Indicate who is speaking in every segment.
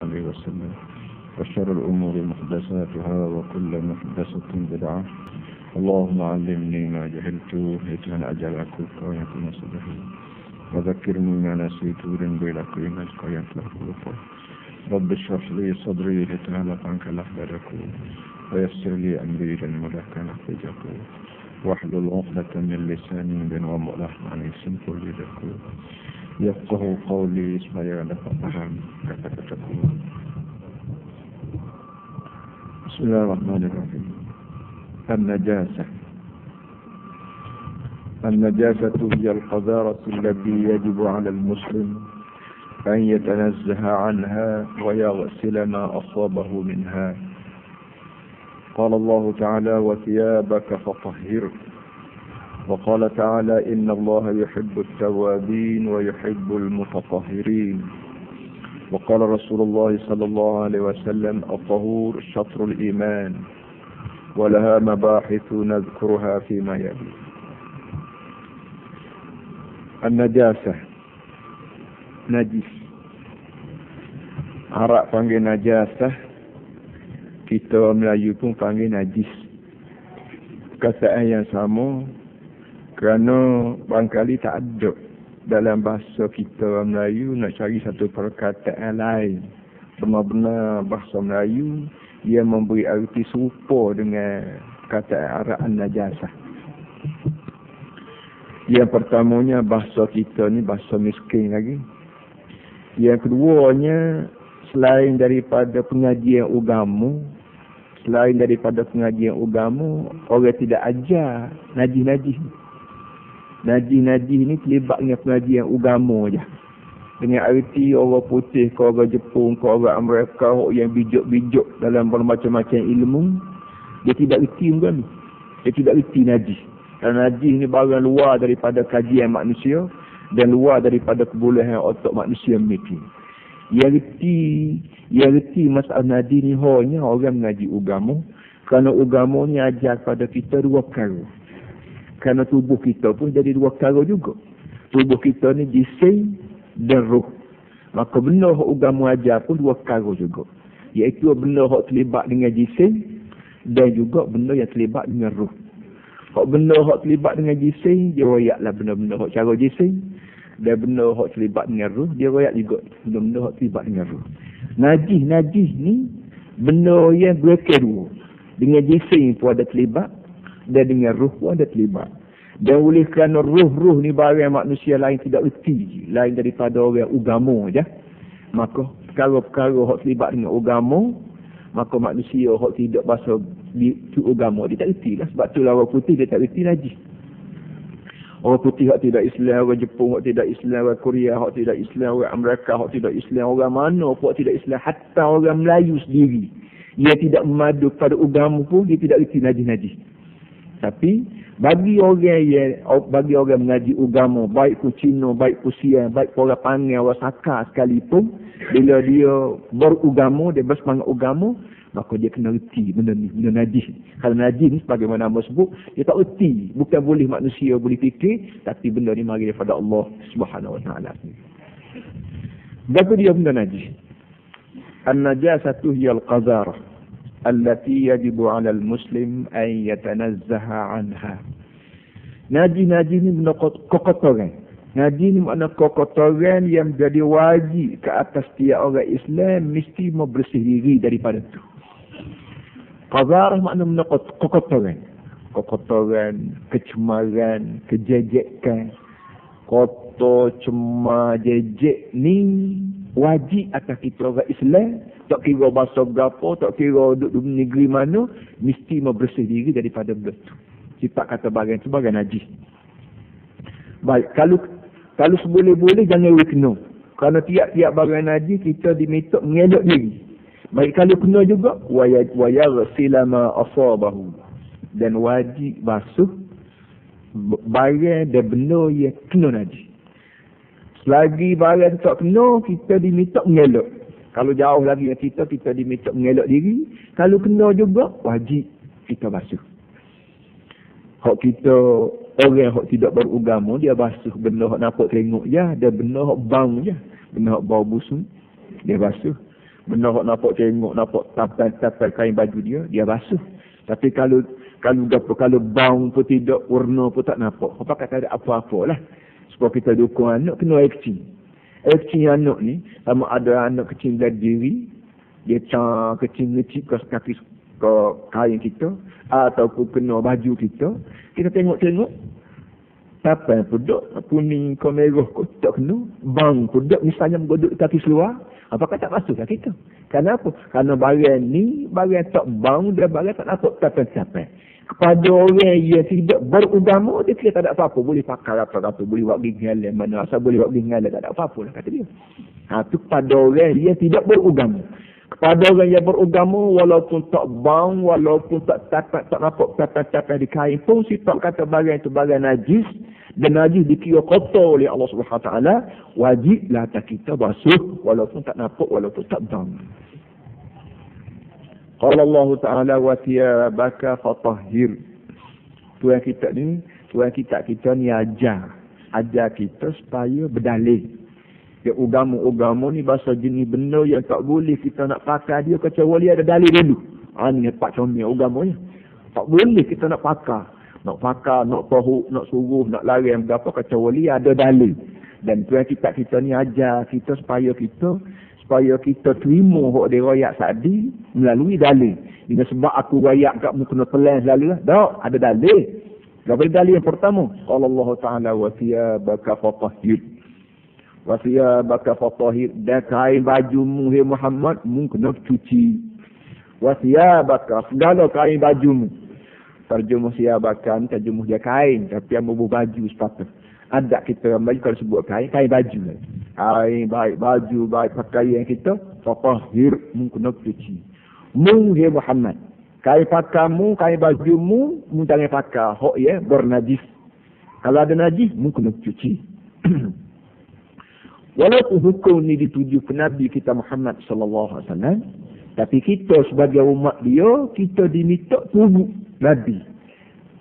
Speaker 1: عليه وسلم وشر الأمور محدثاتها وكل محدثة بدعة. اللهم علمني ما جهلت لكي أجعل كل قوية نصبه وذكرني ما نسيت ورنبي لكي نجقيت له رب اشرح لي صدري لتعلق عنك لحظك ويسر لي أمري للملك نحفجك واحلل عقدة من لساني بنوم عن سنكل لك يفقه قولي فيعلم فهم كيف تكون. بسم الله الرحمن الرحيم. النجاسة هي القذارة التي يجب على المسلم أن يتنزه عنها ويغسل ما أصابه منها. قال الله تعالى: وثيابك فطهر. وقال تعالى: إن الله يحب التوابين ويحب المتطهرين. وقال رسول الله صلى الله عليه وسلم: الطهور شطر الإيمان. ولها مباحث نذكرها فيما يلي. النجاسة najis. Arab panggil najasah, kita Melayu pun panggil najis. Perkataan yang sama kerana barangkali tak ada dalam bahasa kita Melayu nak cari satu perkataan lain. Benar-benar bahasa Melayu yang memberi arti serupa dengan perkataan Arab an-najasah. Yang pertamanya bahasa kita ni bahasa miskin lagi. Yang keduanya, selain daripada pengajian agama, orang tidak ajar najis-najis. Najis-najis ni terlibat dengan pengajian agama je. Dengan arti orang putih, ke orang Jepun, ke orang Amerika, yang bijak-bijak dalam bermacam-macam ilmu, dia tidak reti agama. Dia tidak reti najis. Kerana najis ni barang luar daripada kajian manusia dan luar daripada kebolehan otak manusia memiliki. Yang reti masalah najis ni hanya orang mengaji agama. Kerana agama ni ajar pada kita dua perkara. Kerana tubuh kita pun jadi dua perkara juga. Tubuh kita ni jisim dan ruh. Maka benda yang agama ajar pun dua perkara juga. Iaitu benda yang terlibat dengan jisim dan juga benda yang terlibat dengan ruh. Hak benda yang terlibat dengan jisim, dia royaklah benda-benda yang cara jisim. Dan benda yang terlibat dengan ruh, dia royak juga benda-benda yang terlibat dengan ruh. Najis ni benda yang berkait dua. Dengan jisim pun ada terlibat dan dengan ruh pun ada terlibat. Dan oleh kerana ruh ni barang manusia lain tidak erti, lain daripada orang agama je, maka perkara-perkara yang terlibat dengan agama, maka manusia yang tidak bahasa itu agama dia tak erti lah. Sebab tu orang putih dia tak erti najis. Orang putih yang tidak Islam, orang Jepun yang tidak Islam, orang Korea yang tidak Islam, orang Amerika yang tidak Islam, orang mana pun tidak Islam, hatta orang Melayu sendiri yang tidak memadu pada agama pun dia tidak erti najis-najis. Tapi bagi orang mengaji agama, baik pun Cina, baik pun Siam, baik pun orang Pangai, orang Saka sekalipun, bila dia beragama, dia bersemangat agama, maka dia kena erti benda ni, benda najis. Kalau najis ni sebagaimana nama sebut, dia tak erti. Bukan boleh manusia boleh fikir, tapi benda ni mari daripada Allah Subhanahu Wa Taala. Berapa dia benda najis? An-najasatu hiya al-qazarah allati yajibu 'ala al-muslim an yatanazzaha 'anha. Najis ni benda kotoran. Najis ni makna kotoran yang jadi wajib ke atas setiap orang Islam mesti membersih diri daripada itu. Qazarah makna benda kotoran. Kotoran, kecemaran, kejejekan, kotor, cemar, jejek ni wajib atas kita orang Islam. Tak kira bahasa berapa, tak kira duduk di negeri mana, mesti membersih diri daripada benda itu. Sifat kata barang itu barang najis. Baik, kalau seboleh-boleh jangan kena. Kerana tiap-tiap barang najis kita diminta mengelak diri. Baik, kalau kena juga wayaghsila ma asabahu. Dan wajib basuh barang dan benda yang kena najis. Selagi barang tak kena, kita diminta mengelak. Kalau jauh lagi dengan kita diminta mengelak diri. Kalau kena juga, wajib kita basuh. Hak kita orang yang tidak beragama, dia basuh benda yang nampak tengok je, dan benda yang bau je. Benda yang bau busuk, dia basuh. Benar nampak tengok, nampak tapan kain baju dia basuh. Tapi kalau bau pun tidak, warna pun tak nampak. Apa kata ada apa-apa lah. Supaya kita dukung anak, kena air kecil. Air kecil anak ni, sama ada anak kecil dari diri, dia kecil-kecil ke kaki ke kain kita, ataupun kena baju kita, kita tengok-tengok, tapan pun duk, kuning ke merah pun tak kena, bang pun duk, misalnya menggodok kaki seluar, apakah tak masuk kat kita? Kenapa? Kerana barang ni, barang tak bang, dan barang tak nampak tapan-tapan. Kepada orang yang tidak beragama, dia tak ada apa-apa. Boleh pakai apa-apa, boleh buat ginggalan mana, asal boleh buat ginggalan, tak ada apa-apa lah kata dia. Itu kepada orang yang tidak beragama. Kepada orang yang beragama, walaupun tak bang, walaupun tak nampak tapan-tapan di kain pun, sifat kata barang itu barang najis, dan najis dikira kotor oleh Allah SWT, wajiblah kita basuh, walaupun tak nampak, walaupun tak bang. Qala Allah Ta'ala wa thiyabaka fatahhir. Tuhan kita ni ajar kita supaya berdalil. Ya agama ni bahasa jenis benda yang tak boleh kita nak pakai dia kecuali ada dalil dulu. Ni pak comel agamanya. Tak boleh kita nak pakai. Nak tahu, nak suruh, nak larang berapa kecuali ada dalil. Dan Tuhan kita ni ajar kita supaya kita terima hak dia royak tadi melalui dalil. Bila sebab aku royak kat mu kena telan selalu lah. Tak, ada dalil. Apa dalil yang pertama? Allah Ta'ala wa thiyabaka fatahhir. Wa thiyabaka fatahhir. Dan kain bajumu, hai Muhammad, mu kena cuci. Wa thiyabaka, segala kain bajumu. Terjemah thiyabaka, terjemah dia kain. Tapi yang baju sepatu. Ada kita baju kalau sebut kain baju. Kain baik baju, baik pakaian kita, fatahhir, mu kena cuci. Mu hai Muhammad. Kain pakaimu, kain bajumu, mu jangan pakai hok ya bernajis. Kalau ada najis, mu kena cuci. Walaupun hukum ni dituju ke Nabi kita Muhammad sallallahu alaihi wasallam, tapi kita sebagai umat dia, kita diminta tunggu Nabi.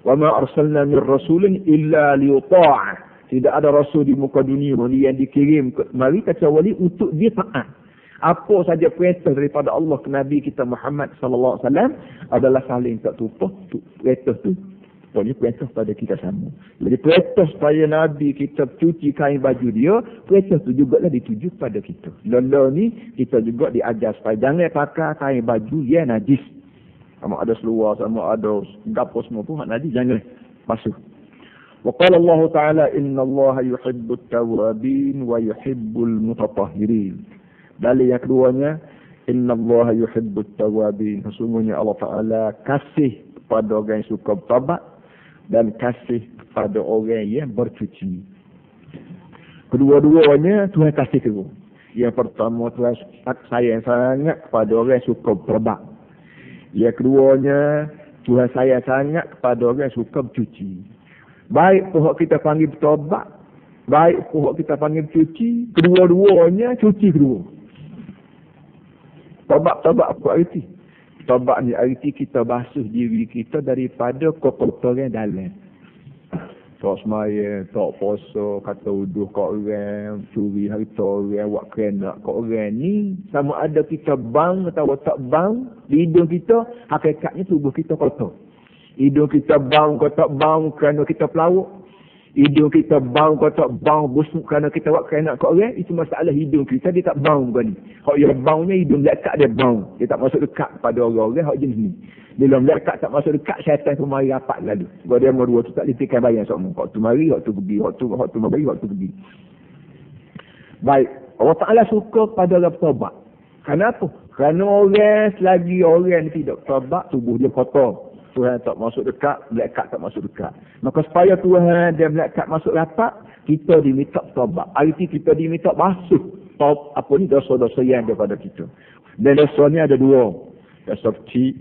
Speaker 1: Wa ma arsalna min rasulin illa liyuta'a. Tidak ada rasul di muka dunia ni yang dikirim kemari kecuali untuk dia taat. Apa saja perintah daripada Allah ke Nabi kita Muhammad sallallahu alaihi wasallam adalah saling tak tumpah. Perintah tu pokoknya perintah pada kita sama. Jadi perintah supaya Nabi kita cuci kain baju dia, perintah tu juga lah dituju pada kita. Lala ni kita juga diajar supaya jangan pakai kain baju yang najis. Sama ada seluar, sama ada gapo semua pun najis, jangan basuh. وقال الله تعالى إن الله يحب التوابين ويحب المتطهرين. Dalil yang keduanya, Inna Allah yuhibbut tawabin. Sesungguhnya Allah Ta'ala kasih kepada orang yang suka bertaubat dan kasih kepada orang yang bercuci. Kedua-duanya Tuhan kasih kedua. Yang pertama, Tuhan sayang sangat kepada orang yang suka bertaubat. Yang keduanya, Tuhan sayang sangat kepada orang yang suka bercuci. Baik pihak kita panggil bertobat, baik pihak kita panggil cuci, kedua-duanya cuci kedua. Tobat apa arti? Tobat ni arti kita basuh diri kita daripada kotoran dalam. Tak semaya, tak puasa, kata uduh kat orang, curi harta orang, buat kerenak kat orang ni, sama ada kita bang atau tak bang, di hidung kita, hakikatnya tubuh kita kotor. Hidung kita bang kau tak bang kerana kita pelawak. Hidung kita bang kau tak bang busuk kerana kita buat kerenak kat orang. Itu masalah hidung kita, dia tak bang bukan ni. Hak yang bangnya hidung lekat dia bang. Dia tak masuk dekat pada orang-orang hak jenis ni. Bila lekat tak masuk dekat, syaitan pun mari rapat lalu. Sebab dia dua tu tak letakkan bayang semua. Hak tu mari, hak tu pergi, hak tu mari, hak tu pergi. Baik, Allah Ta'ala suka pada orang bertobat. Kenapa? Kerana orang selagi orang tidak bertobat, tubuh dia kotor. Tuhan tak masuk dekat, melekat tak masuk dekat. Maka supaya Tuhan dia melekat masuk rapat, kita diminta taubat. Arti kita diminta basuh dosa-dosa yang ada pada kita. Dan dosa ni ada dua. Dosa kecil,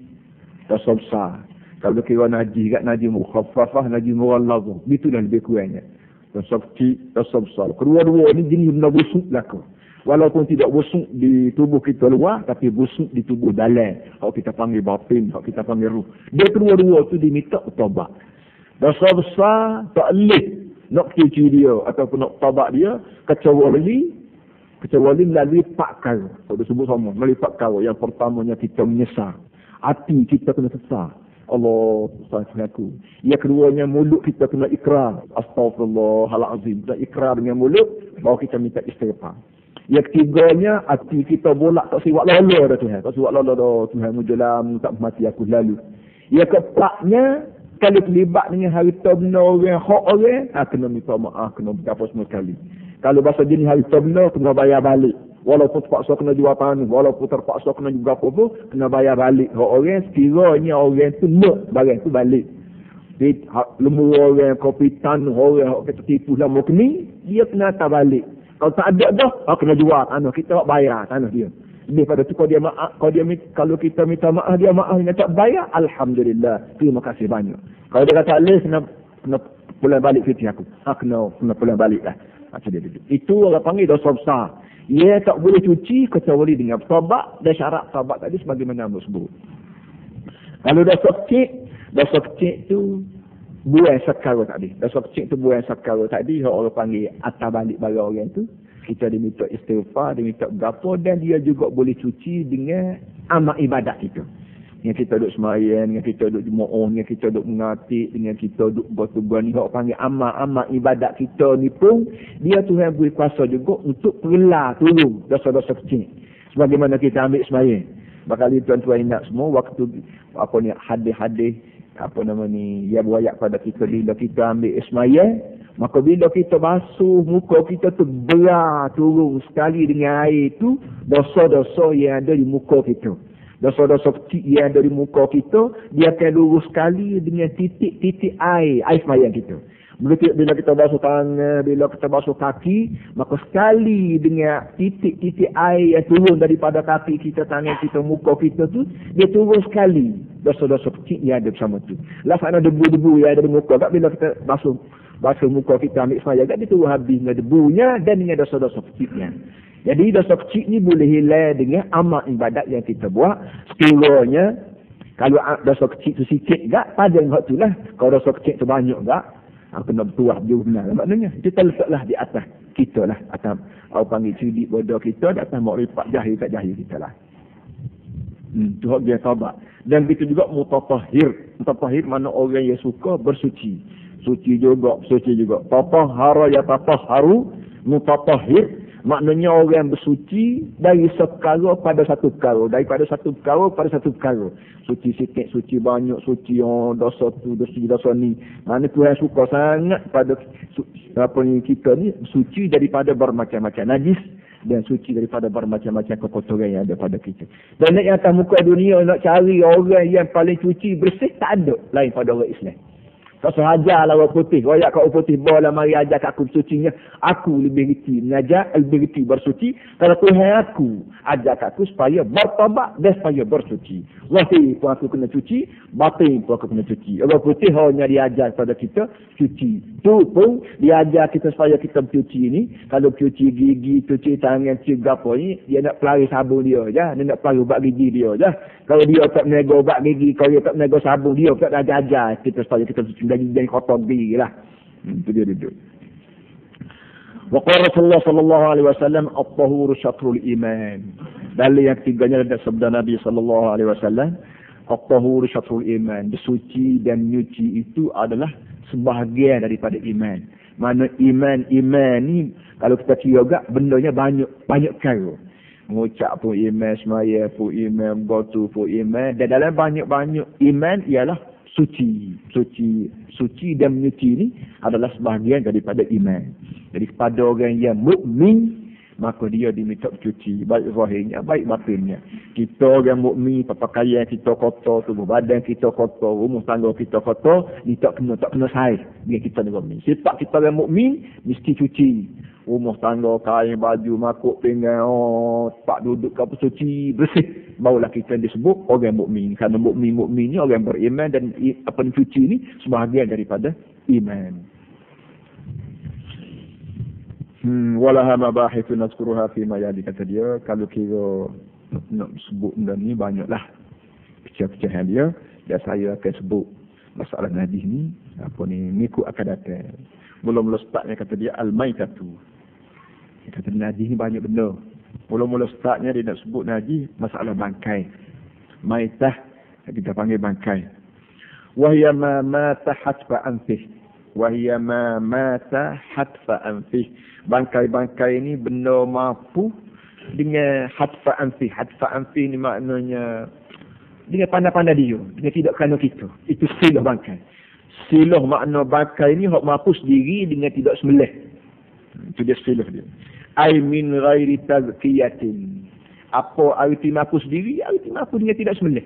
Speaker 1: dosa besar. Kalau kira najis kat najis mukhaffafah, najis mughalladhah. Itulah lebih kurangnya. Dosa kecil, dosa besar. Kedua-dua ni jenis benda busuk belaka. Walaupun tidak busuk di tubuh kita luar, tapi busuk di tubuh dalam. Hak kita panggil batin, hak kita panggil ruh. Dia kedua-dua tu diminta taubat. Dosa besar tak boleh nak cuci dia ataupun nak taubat dia kecuali Kecuali melalui 4 perkara. Kalau disebut sama, melalui 4 perkara. Yang pertamanya kita menyesal. Hati kita kena sesal. Allah Tuhan aku. Yang keduanya mulut kita kena ikrar. Astaghfirullahalazim. Kita ikrar dengan mulut, baru kita minta istighfar. Yang ketiganya, hati kita bolak tak siwak lala dah Tuhan. Tak siwak lala dah Tuhan mujalam, tak mati aku lalu. Yang keempatnya, kalau terlibat dengan harta benda orang, hak orang, kena minta maaf, kena berapa semua sekali. Kalau bahasa jenis harta benda, kena bayar balik. Walaupun terpaksa kena jual tanah, walaupun terpaksa kena juga apa-apa, kena bayar balik. Orang sekiranya orang tu nak barang tu balik. Jadi, lembu orang, kopi tanah, orang kata tipu lama kini, dia kena hantar balik. Kalau tak ada dah, kena jual tanah. Kita bayar tanah dia. Lebih pada tu, kalau kita minta maaf, dia maaf, dia tak bayar, Alhamdulillah. Terima kasih banyak. Kalau dia kata, kena pulang balik cuti aku. Kena pulang balik lah. Itu orang panggil dosa besar. Ia tak boleh cuci kecuali dengan taubat dan syarat taubat tadi sebagaimana Amos sebut. Kalau dosa kecil tu buang sekara tadi. Dosa kecil tu buang sekara tadi, orang panggil atas balik barang orang tu. Kita diminta istighfar, diminta berapa, dan dia juga boleh cuci dengan amal ibadat kita. Dengan kita duduk sembahyang, dengan kita duduk jemaah, dengan kita duduk mengatik, dengan kita duduk bertubuh ni, orang panggil amal-amal ibadat kita ni pun, dia Tuhan beri kuasa juga untuk perlah turun dosa-dosa kecil. Sebagaimana kita ambil sembahyang. Bakal tuan-tuan ingat semua, waktu hadis-hadis, dia buayak pada kita, bila kita ambil sembahyang, maka bila kita basuh muka kita tu belah turun sekali dengan air tu, dosa-dosa yang ada di muka kita. Dosa-dosa kecil yang dari muka kita, dia akan lurus sekali dengan titik-titik air sembahyang kita. Begitu bila kita basuh tangan, bila kita basuh kaki, maka sekali dengan titik-titik air yang turun daripada kaki kita, tangan kita, muka kita tu, dia turun sekali dosa-dosa kecil yang ada bersama tu. Laksana debu-debu yang ada di muka, tak bila kita basuh muka kita ambil sembahyang, dia turun habis dengan debunya dan dengan dosa-dosa kecilnya. Jadi dosa kecil ni boleh hilang dengan amal ibadat yang kita buat. Sekiranya kalau dosa kecil tu sikit tak, pada hak tu lah. Kalau dosa kecil tu banyak tak, kena bertuah jauh benar. Maknanya kita letaklah di atas kita lah. Atas orang panggil cerdik bodoh kita, di atas makrifat jahil tak jahil kita lah. Tu hak dia taubat. Dan begitu juga mutatahhir. Mutatahhir mana orang yang suka bersuci. Suci juga. Tatahhara ya tatahharu, mutatahhir. Maknanya orang bersuci dari seperkara pada satu perkara. Daripada satu perkara pada satu perkara. Suci sikit, suci banyak, suci dosa tu, dosa ni. Mana Tuhan suka sangat pada kita ni, suci daripada bermacam-macam najis dan suci daripada bermacam-macam kekotoran yang ada pada kita. Dan nak atas muka dunia nak cari orang yang paling suci, bersih, tak ada lain pada orang Islam. Tak sahaja lah orang putih. Royak kat orang putih, bola mari ajar kat aku bersucinya. Aku lebih reti mengajar, lebih reti bersuci. Kalau Tuhan aku ajar kat aku supaya bertobat dan supaya bersuci. Zahir pun aku kena cuci, batin pun aku kena cuci. Orang putih hanya diajar kepada kita cuci. Tu pun diajar kita supaya kita bercuci ni. Kalau cuci gigi, cuci tangan, cuci apa ni, dia nak pelari sabun dia je. Dia nak pelari ubat gigi dia je. Kalau dia tak menegur ubat gigi, kalau dia tak menegur sabun dia, tak ajar kita supaya kita cuci jadi kotor diri lah. Itu dia duduk. Wa qala Rasulullah sallallahu alaihi wasallam at-tahuru syatrul iman. Dalil yang ketiganya ada sabda Nabi sallallahu alaihi wasallam, at-tahuru syatrul iman. Bersuci dan nyuci itu adalah sebahagian daripada iman. Mana iman ni kalau kita kira agak bendanya banyak perkara. Mengucap pun iman, semaya pun iman, berdoa pun iman, dan dalam banyak-banyak iman ialah suci dan menyuci ni adalah sebahagian daripada iman. Jadi kepada orang yang mukmin, maka dia diminta bercuci, baik zahirnya, baik batinnya. Kita orang mukmin, pakaian kita kotor, tubuh badan kita kotor, rumah tangga kita kotor, ni tak kena saiz dengan kita ni mukmin. Sifat kita orang mukmin mesti cuci. Rumah tangga, kain, baju, makuk, pinggan, tempat duduk apa suci, bersih. Barulah kita disebut orang mukmin. Kerana mukmin ni orang beriman, dan apa yang cuci ni sebahagian daripada iman. Walaha mabahithu nazkuruha fi ma yali, kata dia. Kalau kira nak sebut benda ni banyaklah pecah-pecahan dia, dan saya akan sebut masalah najis ni minggu akan datang. Mula-mula startnya kata dia al-maitatu. Dia kata najis ni banyak benda. Mula-mula startnya dia nak sebut najis masalah bangkai. Maitah kita panggil bangkai. Wahya ma mata hatfa anfih. Wahya ma mata hatfa anfih. Bangkai-bangkai ini benda mampu dengan hatfa anfih. Hatfa anfih ni maknanya dengan pandai-pandai dia, dengan tidak kerana kita. Itu silah bangkai. Silah makna bangkai ni hak mampu sendiri dengan tidak sembelih. Itu dia silah dia. Ai min ghairi tazkiyatin. Apa arti mampu sendiri? Arti mampu dengan tidak sembelih.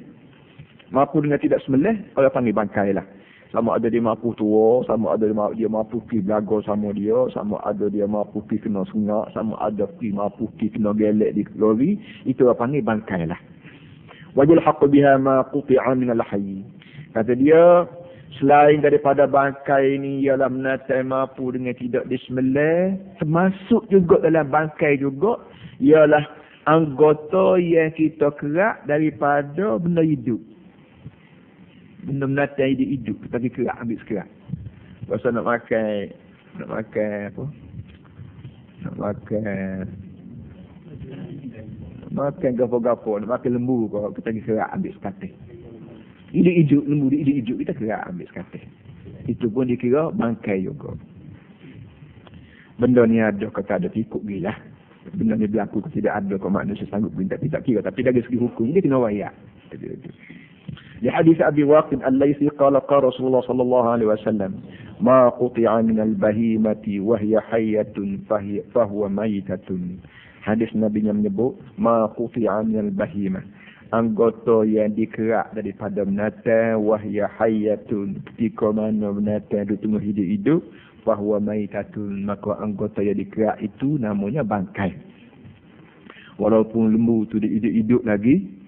Speaker 1: Mampu dengan tidak sembelih, orang panggil bangkai lah. Sama ada dia mampu tua, sama ada dia mampu pergi belaga sama dia, sama ada dia mampu pergi kena sungak, sama ada mampu pergi kena gelek di lori, itu orang panggil bangkai lah. Wajil haqq biha ma quti'a min al-hayy. Kata dia, selain daripada bangkai ini ialah menatai mampu dengan tidak disembelih, termasuk juga dalam bangkai juga ialah anggota yang kita kerak daripada benda hidup. Benda menatai hidup, tapi kerak, ambil sekerak. Pasal nak makan apa? Nak makan gapo-gapo, nak makan lembu kau, kita pergi kerak, ambil sekatil. Hidup, lembu hidup, kita kerak, ambil sekatil. Itu pun dikira bangkai juga. Benda ni ada, kata ada, ikut gila. Benda ni berlaku, tidak ada, kau manusia sanggup minta, tidak kira. Tapi dari segi hukum, ini kena wayak. Di hadis Abi Waqid Al-Laythi qala qala Rasulullah sallallahu alaihi wasallam ma quti'a min al-bahimati wa hiya hayyatun fa huwa maytatun. Hadis Nabi yang menyebut ma quti'a min al-bahimah, anggota yang dikerak daripada binatang wa hiya hayyatun, ketika mana binatang itu tengah hidup fa huwa maytatun, maka anggota yang dikerak itu namanya bangkai. Walaupun lembu tu dia hidup lagi,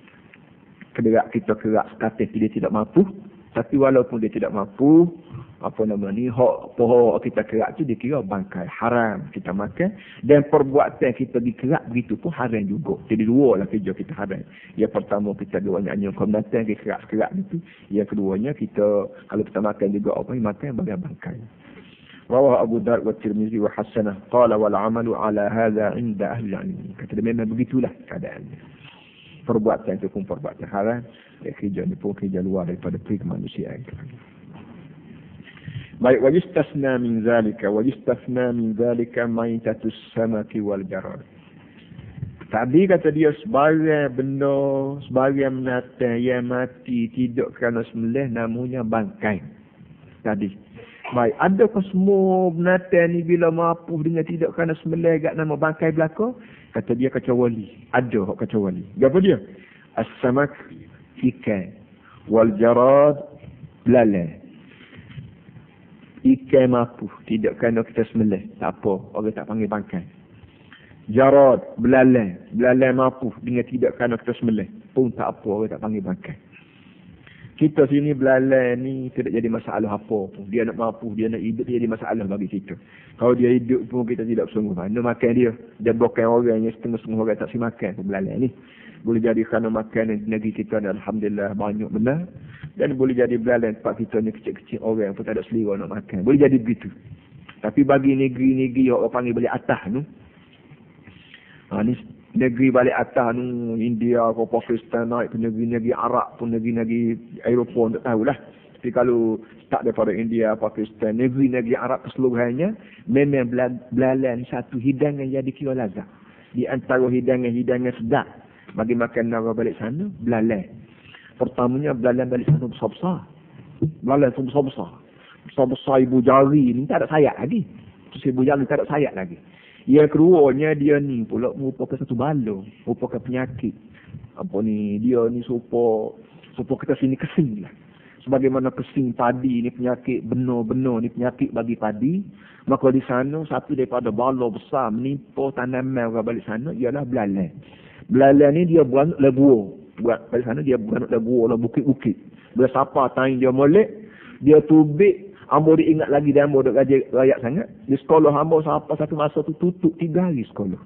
Speaker 1: kerak kita kerak sekatil dia tidak mampu, tapi walaupun dia tidak mampu, apa nama ni, pohon kita kerak tu dia kira bangkai, haram kita makan, dan perbuatan kita dikerak begitu pun haram juga. Jadi dua lah kerja kita haram. Yang pertama kita banyak kombinasi kita kerak itu, yang keduanya kita kalau kita makan juga apa ni, makan bagian bangkai. Rawah Abu Dar wa Tirmizi wa hasanah qala wal amalu ala hadha inda ahli ilmi. Kata dia memang begitulah keadaannya. Perbuatan itu pun perbuatan haram, kerja ni pun kerja luar daripada peri kemanusiaan. Baik, wajistasna min zalika maitatus samaki wal jarad. Tadi kata dia sebagai benda, sebagai binatang yang mati tidak kerana sembelih namanya bangkai. Tadi. Baik, adakah semua binatang ni bila mampu dengan tidak kerana sembelih agak nama bangkai belaka? Kata dia kecuali. Ada kecuali. Apa dia? As-samak, ikan. Wal jarad, belalang. Ikan mampu, tidak kerana kita sembelih. Tak apa, orang tak panggil bangkai. Jarad, belalang. Belalang mampu dengan tidak kerana kita sembelih. Pun tak apa, orang tak panggil bangkai. Kita sini belalang ni tidak jadi masalah apa pun. Dia nak mampu, dia nak hidup, dia jadi masalah bagi kita. Kalau dia hidup pun kita tidak bersungguh. Mana makan dia. Dia bukan orang yang setengah-setengah orang tak si makan belalang ni. Boleh jadi kerana makan di negeri kita ni alhamdulillah banyak benar. Dan boleh jadi belalang tempat kita ni kecil-kecil orang pun tak ada selera nak makan. Boleh jadi begitu. Tapi bagi negeri-negeri orang panggil balik atas tu. Ni negeri balik atas ni, India ke Pakistan, naik ke negeri-negeri Arab pun, negeri-negeri Eropah, tak tahulah. Tapi kalau tak daripada India, Pakistan, negeri-negeri Arab keseluruhannya, memang belalang satu hidangan yang dikira lazat. Di antara hidangan-hidangan sedap bagi makan orang balik sana, belalang. Pertamanya belalang balik sana besar-besar. Belalang tu besar-besar. Besar-besar ibu jari ni tak ada sayap lagi. Terus ibu jari tak ada sayap lagi. Yang keduanya dia ni pula merupakan satu bala, merupakan penyakit. Apa ni, dia ni supaya kita sini kesing lah. Sebagaimana kesing padi ni penyakit, benar-benar ni penyakit bagi padi, maka di sana satu daripada bala besar menimpa tanaman orang balik sana ialah belalang. Belalang ni dia beranak lebuah. Balik sana dia beranak lebuah, bukit-bukit. Bila siapa taing dia molek, dia tubik. Hamba dia ingat lagi dia hamba duk rakyat sangat. Di sekolah hamba sampai satu masa tu tutup 3 hari sekolah.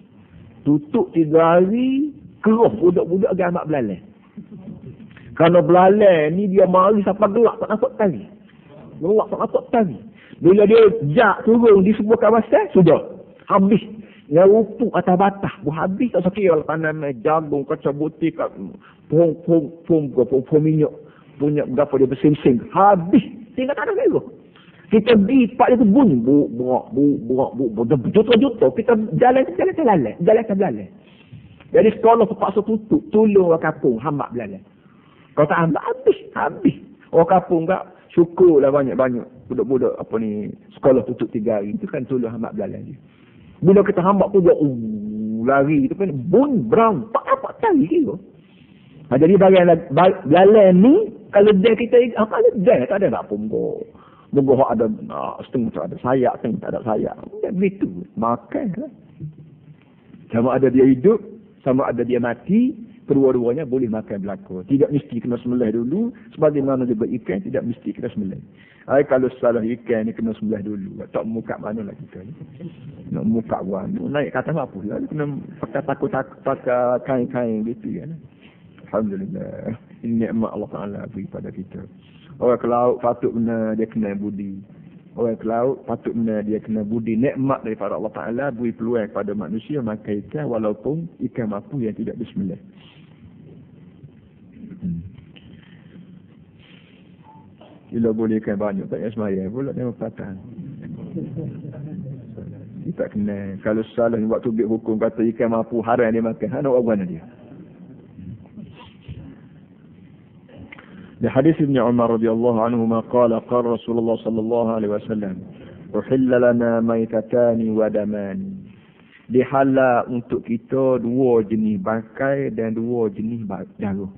Speaker 1: Tutup 3 hari, keruh budak-budak agak amat belalang. Kerana belalang ni dia mari sampai gelap tak nampak tali. Gelap tak nampak tali. Bila dia jak turun di sebuah kawasan, sudah. Habis. Yang rupuk atas batas. Habis tak sakit kalau tanam jagung, kacau butir, pom minyak. Punya berapa dia bersing-sing. Habis. Tinggal tak ada lagi. Kita pergi tempat dia tu bunyi. Burak. Juta-juta. Kita jalan. Jadi sekolah terpaksa tutup. Tolong orang kampung. Hambak belalang. Kalau tak hambak, habis. Orang kampung tak syukurlah banyak-banyak. Budak-budak sekolah tutup 3 hari. Itu kan tolong hambak belalang dia. Bila kita hambak tu dia lari. Itu kan brown. Tak lari dia. Jadi belalang ni, kalau dia kita apa dia tak ada nak punggung. Munggu ada setengah tak ada sayap, setengah tak ada sayap. Begitu. Makan lah. Sama ada dia hidup, sama ada dia mati, kedua-duanya boleh makan belaka. Tidak mesti kena sembelih dulu, sebagaimana juga ikan tidak mesti kena sembelih. Kalau salah ikan ni kena sembelih dulu. Tak muka mana lah kita ni. Nak muka warna. Naik kata apa lah. Kena pakai kain-kain gitu kan. Alhamdulillah. Ini nikmat Allah Ta'ala beri pada kita. Orang ke laut patut benar dia kena budi. Orang ke laut patut benar dia kena budi. Nikmat daripada Allah Ta'ala beri peluang kepada manusia makan ikan walaupun ikan mampu yang tidak bismillah. Bila boleh ikan banyak tak payah semaya pula dia patah. Kita kena. Kalau salah waktu biar hukum kata ikan mampu haram dia makan. Nak buat mana dia? لحديث ابن عمر رضي الله عنهما قال رسول الله صلى الله عليه وسلم أحل لنا ميتتان ودمان. Dihalal untuk kita 2 jenis bangkai dan 2 jenis darah.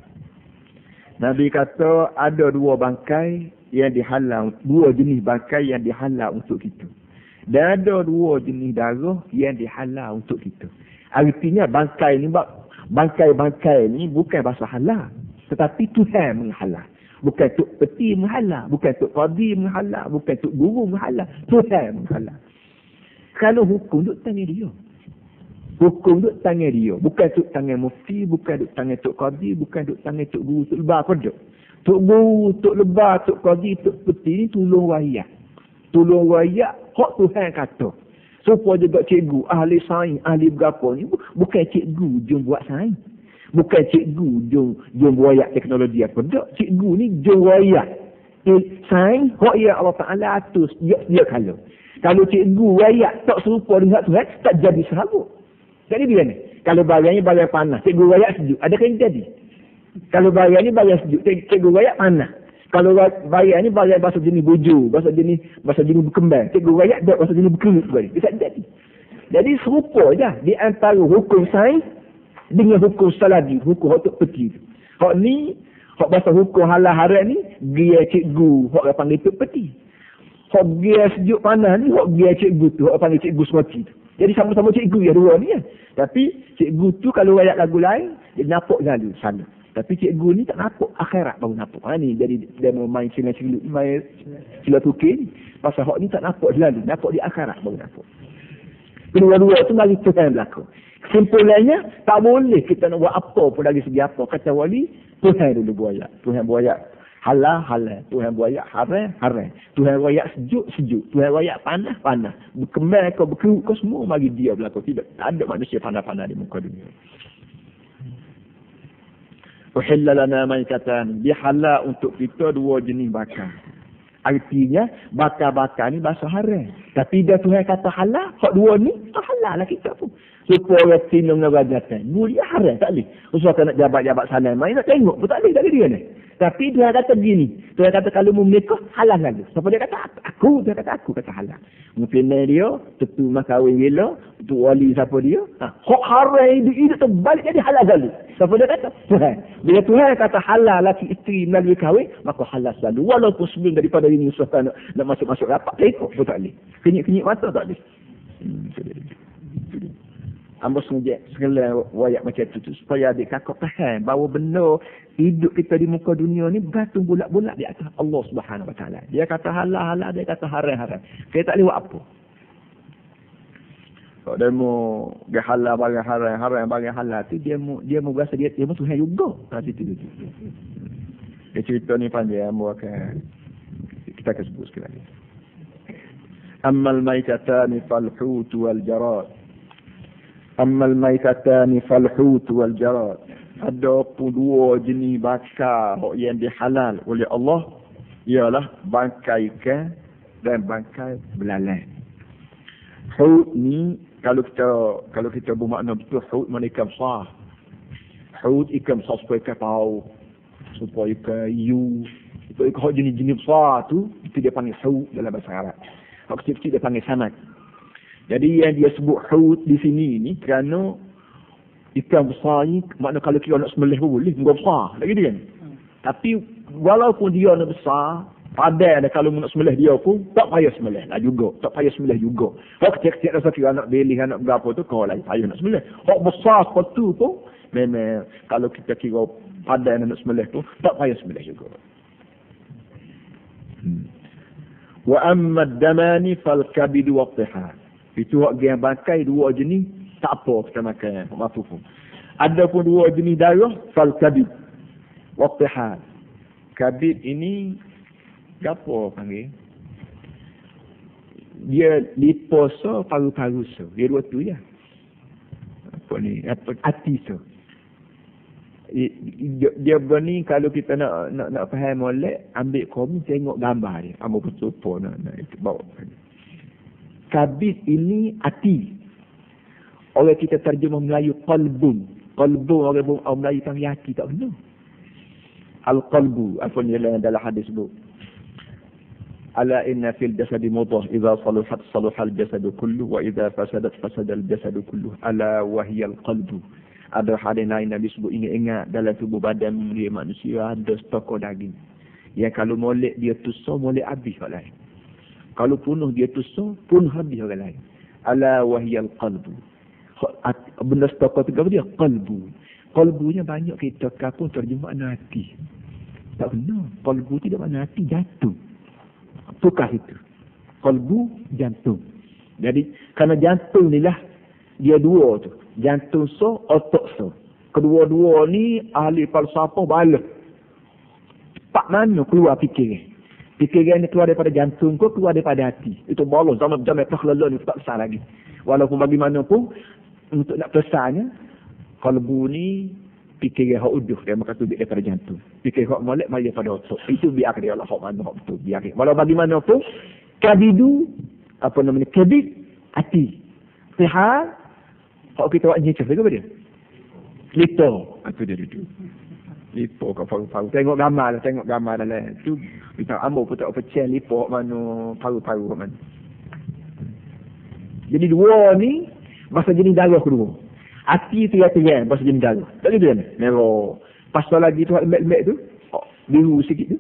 Speaker 1: Nabi kata ada 2 bangkai yang dihalal, 2 jenis bangkai yang dihalal untuk kita. Dan ada 2 jenis darah yang dihalal untuk kita. Artinya bangkai ni bukan bahasa halal. Tetapi Tuhan menghalal. Bukan Tok Peti menghalal. Bukan Tok Qadi menghalal. Bukan Tok Guru menghalal. Tuhan menghalal. Kalau hukum duduk tangan dia. Hukum duduk tangan dia. Bukan duduk tangan mufti. Bukan duduk tangan Tok Qadi. Bukan duduk tangan Tok Guru. Tok Lebar apa duduk? Tok Guru, Tok Lebar, Tok Qadi, Tok Peti ni tolong rakyat. Tolong rakyat. Hak Tuhan kata. Supaya juga cikgu, ahli sains, ahli berapa ni. Bukan cikgu jom buat sains. Bukan cikgu jom buat teknologi apa. Tak, cikgu ni jom buat sains, hak ya Allah Ta'ala atus, dia kalau. Kalau cikgu rakyat tak serupa dengan Tuhan, tak jadi sahabat. Jadi dia ni. Kalau barangnya barang panas, cikgu rakyat sejuk, adakah yang jadi? Kalau barang ni barang sejuk, cikgu rakyat panas. Kalau barang ni barang bahasa jenis bujur, bahasa jenis berkembang, cikgu rakyat tak bahasa jenis berkerut. Bisa jadi. Jadi serupa je di antara hukum sains dengan hukum saladi, hukum Tok Peti. Hak ni, hak bahasa hukum halal haram ni, dia cikgu, hak panggil Tok Peti. Hak dia sejuk panas ni, hak dia cikgu tu, hak panggil cikgu semati tu. Jadi sama-sama cikgu ya dua ni kan. Tapi cikgu tu kalau ayat lagu lain, dia nampak lalu sana. Tapi cikgu ni tak nampak, akhirat baru nampak. Ni jadi dia mau main silat-silut, main silat tukir ni. Pasal hak ni tak nampak lalu, nampak di akhirat baru nampak. Kedua-dua tu mari Tuhan berlaku. Kesimpulannya, tak boleh kita nak buat apa pun dari segi apa. Kata wali, Tuhan dulu buat. Tuhan buat halal, halal. Tuhan buat haram, haram. Tuhan buat sejuk, sejuk. Tuhan buat panas, panas. Berkembang kau, berkerut kau, semua mari dia berlaku. Tidak ada manusia panas-panas di muka dunia. Uhilla lana maitatan. Dia halal untuk kita 2 jenis bakar. Artinya, bakar-bakar ni bahasa haram. Tapi dia Tuhan kata halal, hak 2 ni, tak halal lah kita pun. Supaya orang Cina mengerajatan. Mulia haram, tak boleh. Usaha nak jabat-jabat salam. Main nak tengok pun tak boleh, tak boleh dia ni. Tapi Tuhan kata begini. Tuhan kata kalau mu menikah, halal lalu. Siapa dia kata aku, dia kata aku, kata halal. Mungkin dia, tentu mas kahwin bila, tu wali siapa dia. Hak haram itu terbalik jadi halal lalu. Siapa dia kata? Tuhan. Bila Tuhan kata halal laki isteri melalui kahwin, maka halal selalu. Walaupun sebelum daripada ini usahakan nak masuk-masuk rapat, tengok pun tak boleh. Kenyik-kenyik mata tak boleh. Amba sengaja segala wayak macam tu supaya adik kakak faham bahawa benar hidup kita di muka dunia ni bergantung bulat-bulat di atas Allah Subhanahu Wa Taala. Dia kata halal, dia kata haram, haram. Kita tak boleh buat apa. Kalau dia mau halal barang haram, haram barang halal tu dia mau rasa dia mau Tuhan juga. Kat situ tu. Dia cerita ni panjang, amba akan kita akan sebut sekali lagi. Ammal maitatani fal hut wal jarad. Ammal maitatani falhut wal jarad. Ada pun dua jenis bakar yang dihalal oleh Allah, ialah bangkai ikan dan bangkai belalang. Hut ni kalau kita bermakna betul, hut mana ikan besar. Hut ikan besar supaya ikan paus, supaya ikan hiu. Itu ikan jenis-jenis besar tu, itu dia panggil hut dalam bahasa Arab. Hak kecil-kecil dia panggil sanak. Jadi yang dia sebut hut di sini ni kerana ikan besar ni, makna kalau kita nak sembelih pun boleh, enggak besar lagi dia kan. Tapi walaupun dia nak besar, padan ada kalau nak sembelih dia pun tak payah sembelih lah juga, tak payah sembelih juga. Hak kecil-kecil rasa kira nak beli, nak berapa tu kau lain payah nak sembelih. Hak besar seperti tu pun memang kalau kita kira padan nak sembelih tu tak payah sembelih juga. Wa amma ad-damani fal kabid wa at-tihal. Itu hak yang bangkai dua jenis tak apa kita makan mafhum. Ada pun dua jenis darah fal kabid wa at-tihal. Kabid ini apa panggil? Dia liposo paru-paru so. Dia dua tu ya. Apa ni? Apa hati so. Dia berani kalau kita nak faham molek, ambil komik tengok gambar dia. Ambil betul pun nak bawa. Kabid ini hati. Orang kita terjemah Melayu qalbun. Qalbun orang Melayu panggil hati, tak benar. Al-qalbu apa ni dalam hadis sebut. Ala inna fil jasadi mudghah idza saluhat saluhal jasadu kullu wa idza fasadat fasadal jasadu kullu ala wa hiya al-qalbu. Ada hadis lain Nabi sebut, ingat dalam tubuh badan dia manusia ada setokok daging. Yang kalau molek dia tusuk, molek habis orang lain. Kalau punuh dia tusuk, punuh habis orang lain. Ala wahiyal qalbu. Benda setokok tu dia qalbu. Qalbunya banyak kita kapun terjemah hati. Tak benar. Qalbu tidak makna hati, jantung. Tukar itu. Qalbu, jantung. Jadi kerana jantung ni lah dia dua tu. Jantung so, otak so. Kedua-dua ni ahli falsafah bala. Pak mana keluar fikiran? Fikiran ni keluar daripada jantung kau, keluar daripada hati. Itu balas zaman-zaman perkhelalan ni tak besar lagi. Walaupun bagaimanapun untuk nak besarnya, qalbu ni fikiran hak uduh dia maka tu daripada jantung. Fikiran hak molek mari daripada otak. Itu biar dia Allah hak mana hak betul biar. Walau bagaimanapun kabidu apa namanya kabid hati. Sihal kalau kita buat nyecah ke apa dia? Lipo. Itu dia duduk. Lipo kat paru-paru. Tengok gambar dalam. Itu kita ambil pun tak pecah lipo mana, paru-paru kat mana. Jadi dua ni, bahasa jenis darah kedua. Hati tiga-tiga, bahasa jenis darah. Tak gitu kan? Merah. Pasal lagi tu, lembek-lembek tu, biru sikit tu.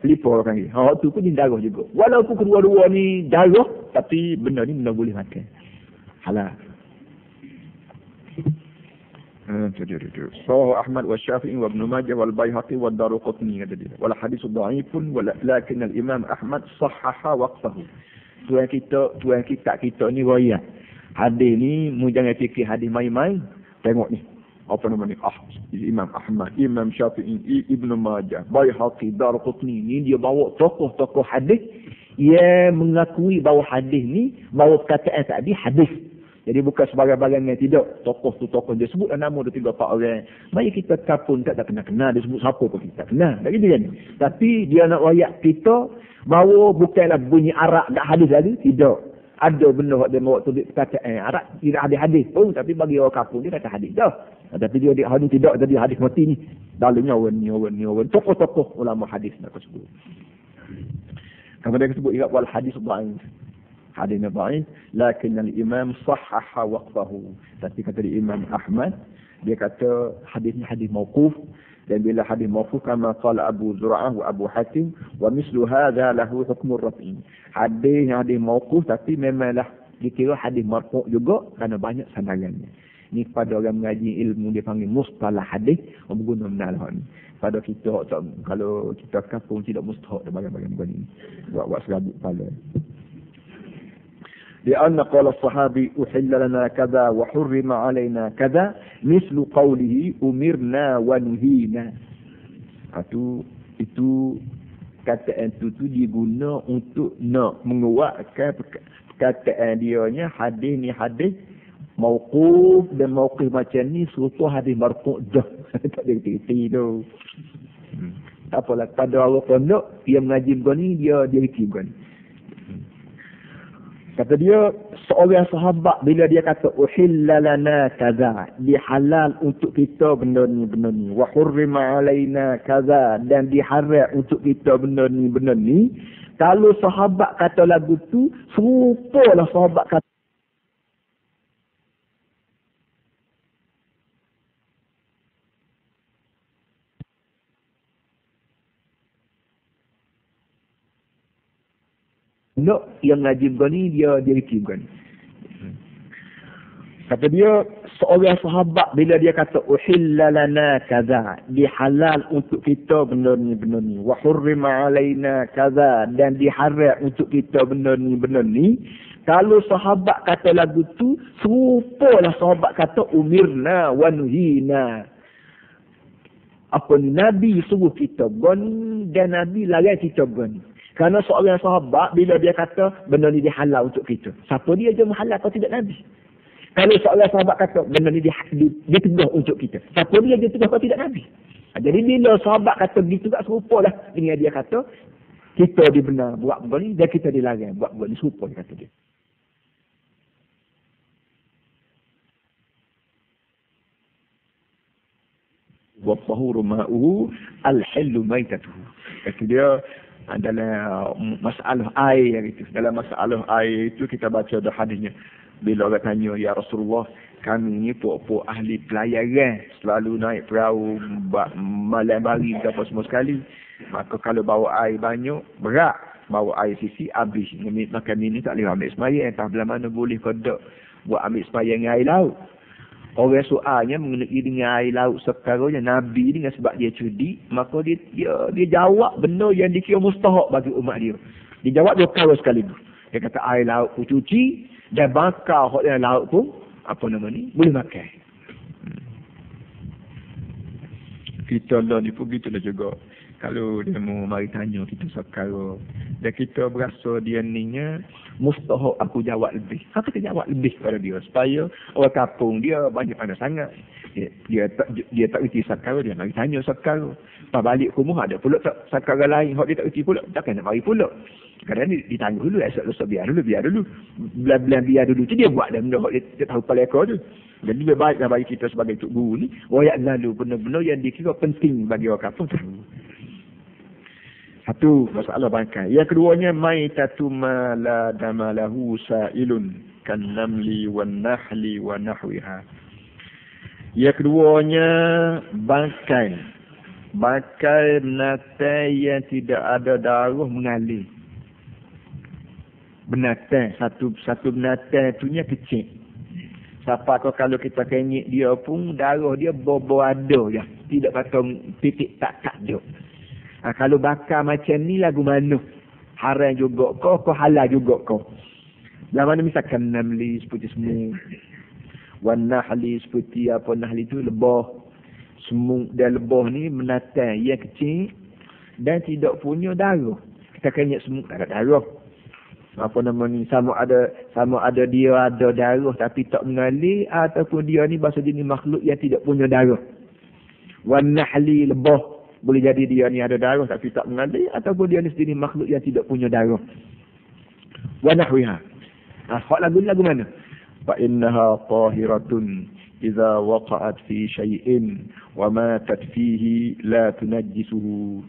Speaker 1: Lipo orang panggil. Tu pun jenis darah juga. Walaupun kedua-dua ni darah, tapi benda ni benda boleh makan. Halal. Sahih Ahmad wa Syafi'i wa Ibn Majah wal Baihaqi wa Daruqutni kata dia. Wal hadis dhaifun walakin al Imam Ahmad sahhaha waqfahu. Tuan kita ni riwayat. Hadis ni mu jangan fikir hadis main-main. Tengok ni. Apa nama ni? Imam Ahmad, Imam Syafi'i, Ibn Majah, Baihaqi, Daruqutni ni dia bawa tokoh-tokoh hadis yang mengakui bahawa hadis ni bahawa perkataan tadi hadis. Jadi bukan sebarang-barang yang tidak. Tokoh tu tokoh dia sebut nama dia 3-4 orang. Mari kita kapun tak kenal dia sebut siapa pun kita tak kenal. Tak gitu kan? Tapi dia nak rakyat kita bahawa bukanlah bunyi arak tak hadis tadi. Tidak. Ada benda dia bawa tu perkataan arak tidak ada hadis pun. Tapi bagi orang kapun dia kata hadis dah. Tapi dia hadis tidak jadi hadis mati ni. Dalamnya orang. Tokoh-tokoh ulama hadis nak sebut. Kemudian dia sebut wal hadis dhaif. Hadis dhaif, lakin al-Imam sahhaha waqfahu. Tapi kata Imam Ahmad, dia kata hadis ni hadis mauquf, dan bila hadis mauquf kama qala Abu Zur'ah wa Abu Hatim wa mislu hadha lahu hukm ar-raf'i. Hadis mauquf tapi memanglah dikira hadis marfu' juga kerana banyak sandarannya. Ni pada orang mengaji ilmu dia panggil mustalah hadis, berguna benar ni. Pada kita kalau kita kampung tidak mustahak dan bagian-bagian begini. Buat serabut kepala. لأن قول الصحابي أحل لنا كذا وحرم علينا كذا مثل قوله أمرنا ونهينا. Itu kataan itu diguna untuk nak menguatkan perkataan dia nya hadis ni hadis Mauquf dan mauqif macam ni serupa hadis marfu' dah. Tak ada reti tu. Tak apalah, pada orang pondok dia mengaji begini, dia reti begini. Kata dia, seorang sahabat bila dia kata uhilla lana kaza, dihalal untuk kita benda ni, wa hurrima alaina kaza, dan diharam untuk kita benda ni. Kalau sahabat kata lagu tu, serupalah sahabat kata yang ngaji begini, dia reti begini. Kata dia, seorang sahabat bila dia kata uhilla lana kaza, dihalal untuk kita benda ni, wa hurrima alaina kaza, dan diharam untuk kita benda ni. Kalau sahabat kata lagu tu, serupalah sahabat kata umirna wa nuhina. Apa ni, Nabi suruh kita begini dan Nabi larang kita begini. Kerana seorang sahabat bila dia kata benda ni dihalal untuk kita, siapa dia je menghalal atau tidak Nabi? Kalau seorang sahabat kata benda ni ditegah untuk kita, siapa dia je tegah atau tidak Nabi? Jadi bila sahabat kata begitu tak serupalah dengan dia kata kita dibenar buat begini dan kita dilarang buat begini, serupa dia kata dia. Wa tahuru ma'uhu al-hillu maitatuhu. Kata dia adalah masalah air itu. Dalam masalah air itu kita baca ada hadisnya. Bila orang tanya, ya Rasulullah, kami ni puak-puak ahli pelayaran, selalu naik perahu malam hari apa semua sekali. Maka kalau bawa air banyak, berat. Bawa air sisi, habis. Maka kami ni tak boleh ambil sembahyang. Entah bila mana boleh kodok buat ambil sembahyang dengan air laut. Orang soalnya mengenai dengan air laut sekarangnya Nabi dengan sebab dia cerdik, maka dia jawab benda yang dikira mustahak bagi umat dia. Dia jawab dua kali sekaligus. Dia kata air laut pun cuci dan bakar hot dalam laut pun apa nama ni boleh makan. Kita lah ni pun gitulah juga. Kalau dia mau mari tanya kita sekarang dan kita berasa dia ninya mustahak aku jawab lebih. Apa kita jawab lebih kepada dia supaya orang kampung dia banyak pandai sangat. Dia tak reti sekarang, dia mari tanya sekarang. Lepas balik rumah ada pula sekarang lain hak dia tak reti pula. Takkan nak mari pula. Kadang-kadang ditanya dulu, esok biar dulu. Belan-belan biar dulu tu dia buat dah benda hak dia tahu paleka tu. Jadi lebih baiklah bagi kita sebagai tok guru ni royak lalu benar-benar yang dikira penting bagi orang kampung tahu. Satu, masalah bangkai. Yang keduanya, maitatu ma la damalahu sa'ilun kan namli wan nahli wa nahwiha. Yang keduanya, bangkai. Bangkai binatang yang tidak ada darah mengalir. Binatang, satu binatang itunya kecil. Siapa kalau kita kenyik dia pun, darah dia bobo ada je. Tidak kata titik tak ada. Kalau bakar macam ni lagu mana? Haram juga kau halal juga kau. Yang mana misalkan namli seperti semut. Wan nahli seperti apa nahli tu lebah. Semut dan lebah ni menatang yang kecil dan tidak punya darah. Kita kena semut tak ada darah. Apa nama ni sama ada dia ada darah tapi tak mengalir ataupun dia ni bahasa jenis makhluk yang tidak punya darah. Wan nahli lebah boleh jadi dia ni ada darah tapi tak mengalir ataupun dia ni sendiri makhluk yang tidak punya darah. Wa nahwiha. Hak lagu mana? Fa innaha tahiratun idza waqa'at fi syai'in wa matat fihi la tunajjisuhu.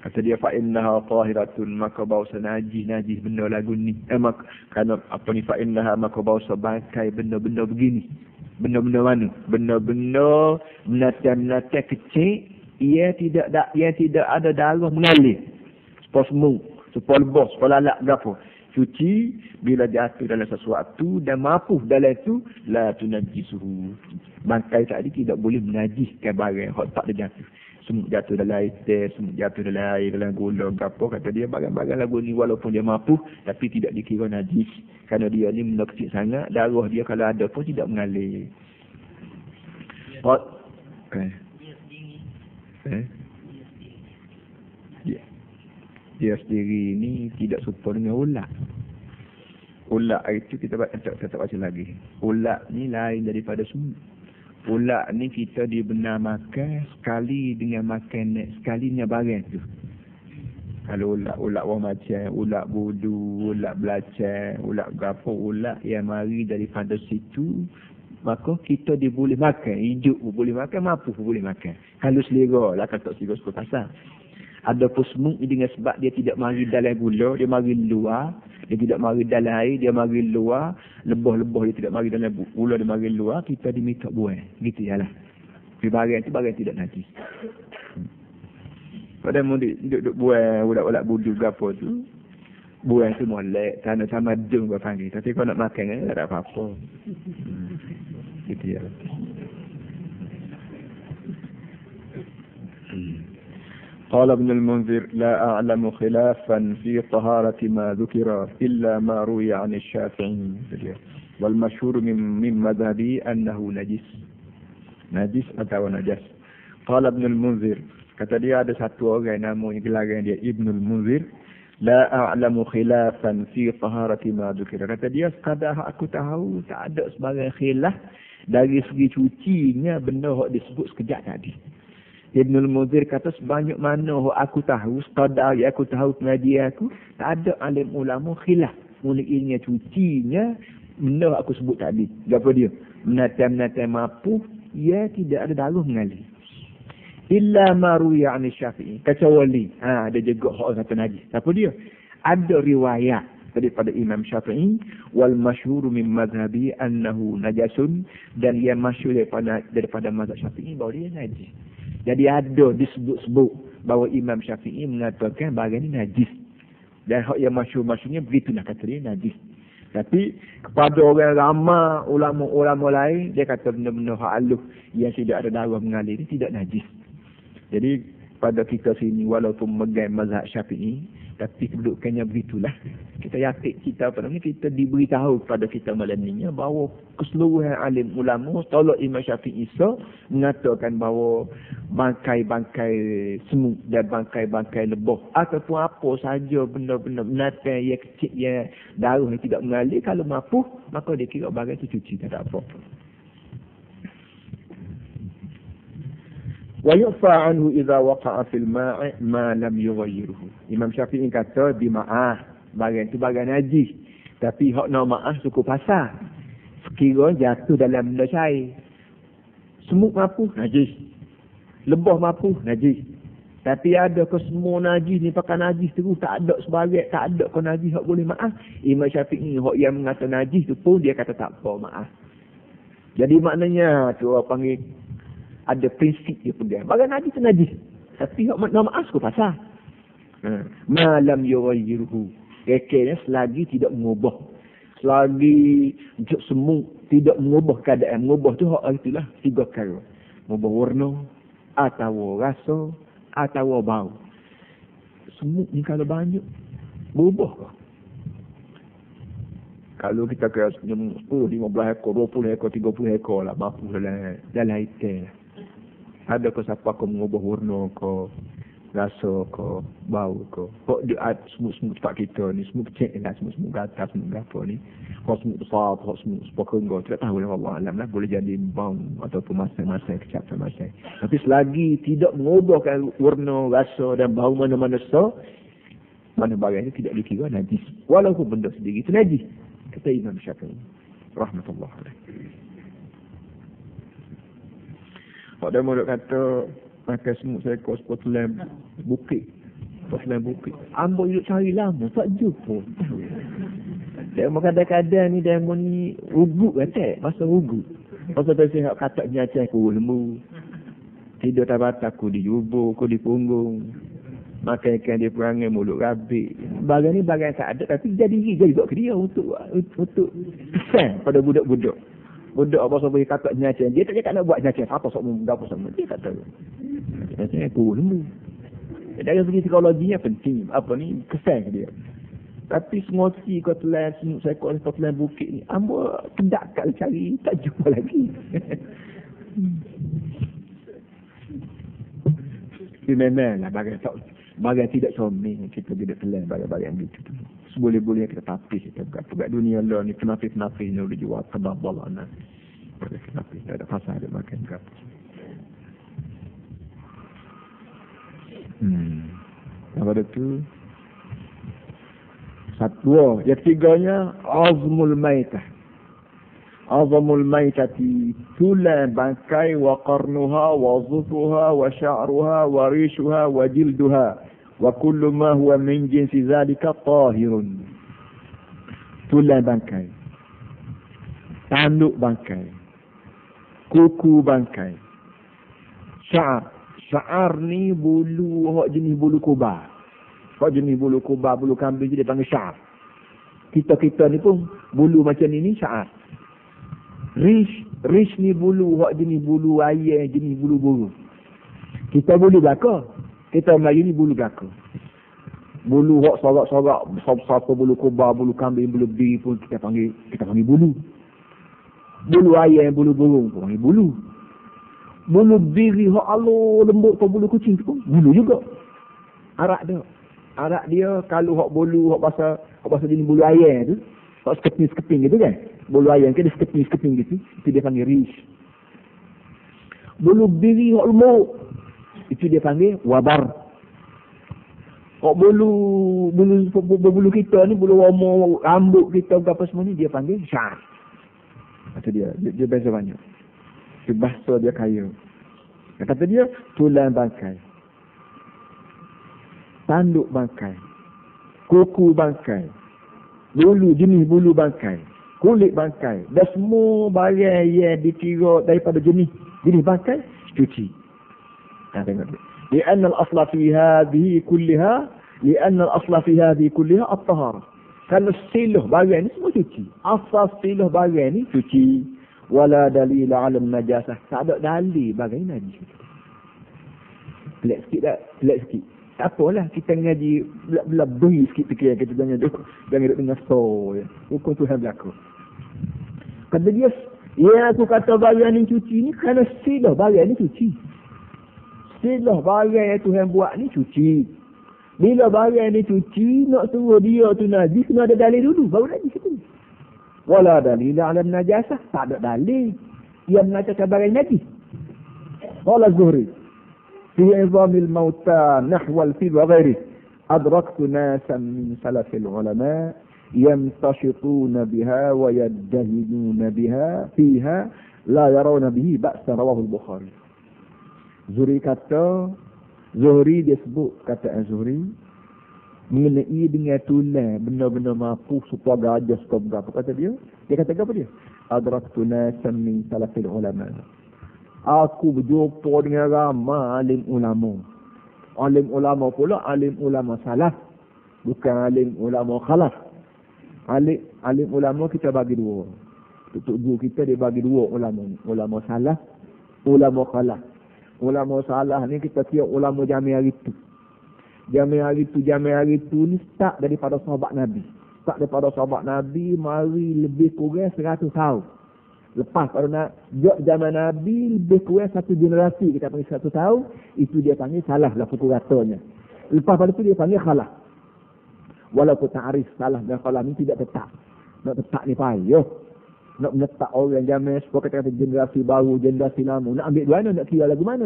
Speaker 1: Kata dia fa innaha tahiratun, maka bausa najis benda lagu ni. Kerana apa ni fa innaha, maka bausa bangkai benda-benda begini. Benda-benda mana? Benda-benda binatang-binatang kecil yang tidak ada darah mengalir. Sepuluh semut, sepuluh lebah, sepuluh lalak berapa. Cuci bila jatuh dalam sesuatu dan mampu dalam itu la tunajjisuhu. Bangkai tadi tidak boleh menajiskan barang hak tak ada jatuh. Semut jatuh dalam air teh, semut jatuh dalam air, dalam gula berapa. Kata dia barang-barang lagu ni walaupun dia mampu tapi tidak dikira najis. Kerana dia ni benda kecil sangat, darah dia kalau ada pun tidak mengalir. Dia sendiri ni tidak serupa dengan ular. Ulat itu kita tak baca lagi. Ulat ni lain daripada semut. Ulat ni kita dibenar makan sekali dengan makan sekali dengan barang tu. Kalau ulat orang macam ulat budu, ulat belacan, ulat gapo, ulat yang mari daripada situ, maka kita dia boleh makan, hidup boleh makan, mampu boleh makan. Kalau selera lah kata selera suku pasal. Ada pun semut dengan sebab dia tidak mari dalam gula, dia mari luar. Dia tidak mari dalam air, dia mari luar. Lebah-lebah dia tidak mari dalam gula, dia mari luar. Kita diminta buang. Gitu ya lah. Tapi barang itu barang tidak najis. Pada mu duduk buang ulat-ulat budu ke apa tu, buang tu molek, tanah sama dung kau panggil. Tapi kau nak makan tak ada apa-apa. Gitu ya. قال ابن المنذر لا أعلم خلافا في طهارة ما ذكر إلا ما روي عن الشافعي والمشهور من مذهبي أنه نجس atau najas. قال ابن المنذر, kata dia ada satu orang namanya gelaran dia Ibnul Munzir, la a'lamu khilafan fi taharati ma dzukira. Kata dia sekadar aku tahu tak ada sebarang khilaf dari segi cucinya benda yang disebut sekejap tadi. Ibnul Munzir kata sebanyak mana aku tahu, sekadar aku tahu pengajian aku, tak ada alim ulama khilaf mengenai cucinya benda aku sebut tadi. Apa dia? Menata-menata mampu, ia tidak ada darah mengalir. Illa ma ruya 'an Syafi'i, kecuali ada juga hak kata najis. Apa dia? Ada riwayat daripada Imam Syafi'i wal masyhur min madhhabi annahu najasun, dan yang masyhur daripada mazhab Syafi'i bahawa dia najis. Jadi ada disebut-sebut bahawa Imam Syafi'i mengatakan barang ini najis. Dan hak yang masyhur-masyhurnya begitulah kata dia najis. Tapi kepada orang ramai ulama-ulama lain, dia kata benda-benda hak aluh yang tidak ada darah mengalir ini tidak najis. Jadi pada kita sini walaupun memegang mazhab Syafi'i, tapi kedudukannya begitulah. Kita yakin kita kita diberitahu kepada kita malam ini bahawa keseluruhan alim ulama tolak Imam Syafi'i mengatakan bahawa bangkai-bangkai semut dan bangkai-bangkai lebah ataupun apa saja benda-benda binatang yang kecil yang darah yang tidak mengalir, kalau mampu maka dia kira barang itu cuci, tak ada apa-apa. Wa yufa anhu idza waqa'a fil ma'i ma lam yughayyiruhu. Imam Syafi'i kata di ma'ah barang itu barang najis, tapi hak nak ma'ah cukup pasal. Sekiranya jatuh dalam benda cair. Semut mampu najis. Lebah mampu najis. Tapi ada ke semua najis ni pakai najis terus, tak ada sebagai tak ada ke najis hak boleh ma'ah. Imam Syafi'i hak yang mengata najis tu pun dia kata tak apa ma'ah. Jadi maknanya tu orang panggil ada prinsip dia pegang. Barang najis tu najis. Tapi hak nak maaf ke pasal. Malam yughayyiruhu. Kekelnya selagi tidak mengubah. Selagi semut tidak mengubah keadaan. Mengubah tu hak itulah tiga perkara. Mengubah warna, atau rasa, atau bau. Semut ni kalau banyak berubah ke? Kalau kita kira 10, 15 ekor, 20 ekor, 30 ekor lah mampu dalam ikan. Ada ke siapa ke mengubah warna ke, rasa ke, bau ke. Kok dia semut-semut tempat kita ni, semut kecil lah, semut-semut gatal, semut gapa ni. Kok semut besar, kok semut sepakengga, tidak tahu lah Allah Alam lah. Boleh jadi bau ataupun masai-masai, kecapan masai. Tapi selagi tidak mengubahkan warna, rasa dan bau mana-mana mana barang ini tidak dikira najis. Walaupun benda sendiri itu najis. Kata Imam Syafi'i rahmatullah alaih. Pada murid kata pakai semut seekor Scotland bukit. Ambo hidup cari lama tak jumpa. Dia kadang-kadang ni dia ni rugut kata, masa rugut. Masa tu saya kata nyacah ku lembu. Tidur tak aku di jubur, aku di punggung. Makan ikan dia perangai mulut rabik. Barang ni barang tak ada tapi jadi buat ke dia untuk kesan pada budak-budak. Budak apa sebab kata nyacah. Dia tak nak buat nyacah. Apa sok apa sama. Dia kata. Nyacah aku lembu. Dari segi psikologinya penting. Apa ni kesan ke dia. Tapi semua si kau telan semut seekor kau telan bukit ni. Ambo kedak kat cari tak jumpa lagi. Memang lah barang tak Barang tidak comel, kita tidak telan barang-barang gitu tu. Seboleh-boleh kita tapis, kita buat dunia lah ni, kenafis-kenafis ni boleh jual kebab-bab lah. Kenafis, tak ada pasal ada makan ke apa. Lepas tu satu, yang ketiganya azmul maitah. Azmul maitati tulan bangkai wa qarnuha wa zufuha wa sya'ruha wa rishuha wa jilduha wa kullu ma huwa min jinsi zalika tahirun. Tulan bangkai, tanduk bangkai, kuku bangkai, sya'ar ni bulu, hak jenis bulu kubah. Hak jenis bulu kubah, bulu kambing dia panggil sya'ar. Kita ni pun bulu macam ni sya'ar. Rish ni bulu, hak jenis bulu ayam, jenis bulu burung. Kita bulu belaka. Kita Melayu ni bulu belaka. Bulu hak sorak-sorak, besar-besar bulu kubah, bulu kambing, bulu biri pun kita panggil bulu. Bulu ayam, bulu burung pun panggil bulu. Bulu biri hak alu lembut tu bulu kucing tu pun bulu juga. Arak dia kalau hak bulu hak bahasa jenis bulu ayam tu, hak sekeping gitu kan. Bulu ayam ke dia sekeping gitu, itu dia panggil rish. Bulu biri hak lembut, itu dia panggil wabar. Hak bulu kita ni, bulu romo, rambut kita apa semua ni dia panggil syar. Itu dia beza banyak. Itu bahasa dia kaya. Kata dia tulang bangkai, tanduk bangkai, kuku bangkai, jenis bulu bangkai, kulit bangkai, dan semua barang yang dikira daripada jenis bangkai cuci. Tengok dia. لأن الأصل في هذه كلها الطهارة. Kalau siluh barang ni semua cuci. Asal siluh barang ni cuci. Wala dalil ala najasah. Tak ada dalil barang ni najis. Pelik sikit tak? Pelik sikit. Tak apalah kita ngaji belah beri sikit fikir kita jangan duduk dengan so ya. Hukum Tuhan berlaku. Kata dia, ya aku kata barang ni cuci ni kerana siluh barang ni cuci. Silah barang yang Tuhan buat ni cuci. Bila barang ni cuci, nak suruh dia tu najis, kena ada dalil dulu, baru najis itu. Wala dalil ala najasah, tak ada dalil yang mengatakan barang najis. Qala Zuhri, fi izamil mauta nahwal fil wa ghairi, adraktu nasan min salafil ulama yamtashituna biha wa yaddahiduna biha fiha la yarawna bihi ba'sa, rawahu al-Bukhari. Zuhri dia sebut kata Zuhri mengenai dengan tulang benda-benda mampu supaya gajah suka berapa. Kata dia kata apa dia? Adraktu nasan min salafil ulama. Aku berjumpa dengan ramai alim ulama. Alim ulama pula alim ulama salaf, bukan alim ulama khalaf. Alim ulama kita bagi dua. Untuk guru kita dia bagi dua ulama salaf, ulama khalaf. Ulama salah ni kita kira ulama jami hari tu. Jami hari tu ni start daripada sahabat Nabi. Mari lebih kurang 100 tahun. Lepas pada zaman Nabi lebih kurang satu generasi, kita panggil 100 tahun, itu dia panggil salah lah pukul ratanya. Lepas pada tu dia panggil khalah. Walaupun ta'arif salah dan khalah ni tidak tetap. Nak tetap ni payah. Nak meletak orang zaman supaya kata generasi baru, generasi lama. Nak ambil mana, nak kira lagu mana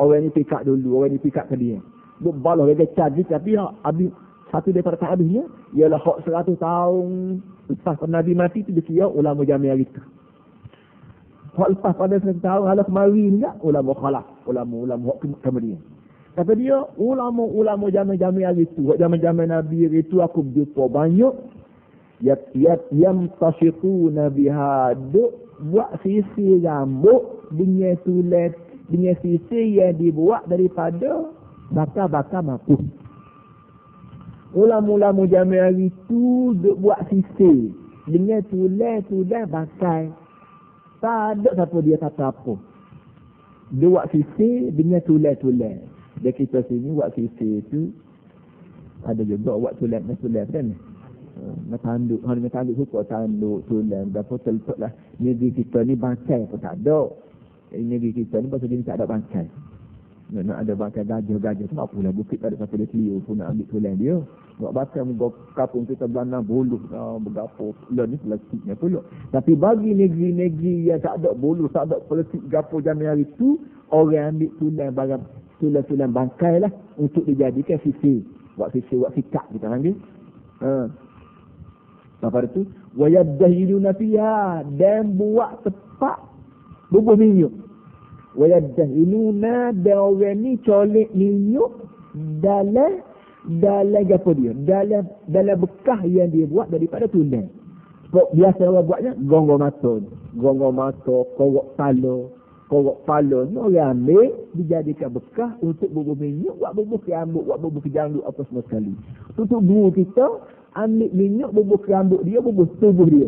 Speaker 1: orang ni pikat dulu, orang ni pikat ke dia. Balah dia caji, tapi habis satu daripada habisnya ialah hak 100 tahun lepas Nabi mati tu dia kira ulama zaman hari tu. Hak lepas pada 100 tahun halah kemari ni tak ulama khalaf, ulama hak kemudian. Kata dia ulama zaman hari tu, zaman Nabi hari tu aku berjumpa banyak yang tasyiquna biha, buat sisi rambut dengan tulen, dengan sisi yang dibuat daripada bakar-bakar mampu. Ulama-ulama zaman hari tu buat sisi dengan tulen bakar. Tak ada siapa dia kata apa. Dia buat sisi dengan tulen. Dia kita sini buat sisi tu ada juga buat tulen kan. Tanduk suka tanduk tulang berapa telput lah. Negeri kita ni bangkai pun tak ada. Negeri kita ni pasal jenis tak ada bangkai. Nak ada bakal gajah tu apa pula bukit tak ada siapa dia clear pun nak ambil tulang dia. Nak bakal kapung kita belanang buluh bergapo pula ni plastiknya pula. Tapi bagi negeri-negeri yang tak ada buluh, tak ada plastik gapo zaman hari tu, orang ambil tulang barang tulang bangkai lah untuk dijadikan sisi. Buat sikap kita panggil. Lepas tu wayadahiluna fiha, dan buat tepat bubuh minyak. Wayadahiluna, dan orang ni colek minyak dalam apa dia? Dalam bekas yang dia buat daripada tulang. Sebab biasa orang buatnya gonggong mata, korok pala ni orang ambil dijadikan bekas untuk bubuh minyak, buat bubuh rambut, buat bubuh janggut apa semua sekali. Untuk guru kita ambil minyak bubuh rambut dia, bubuh tubuh dia.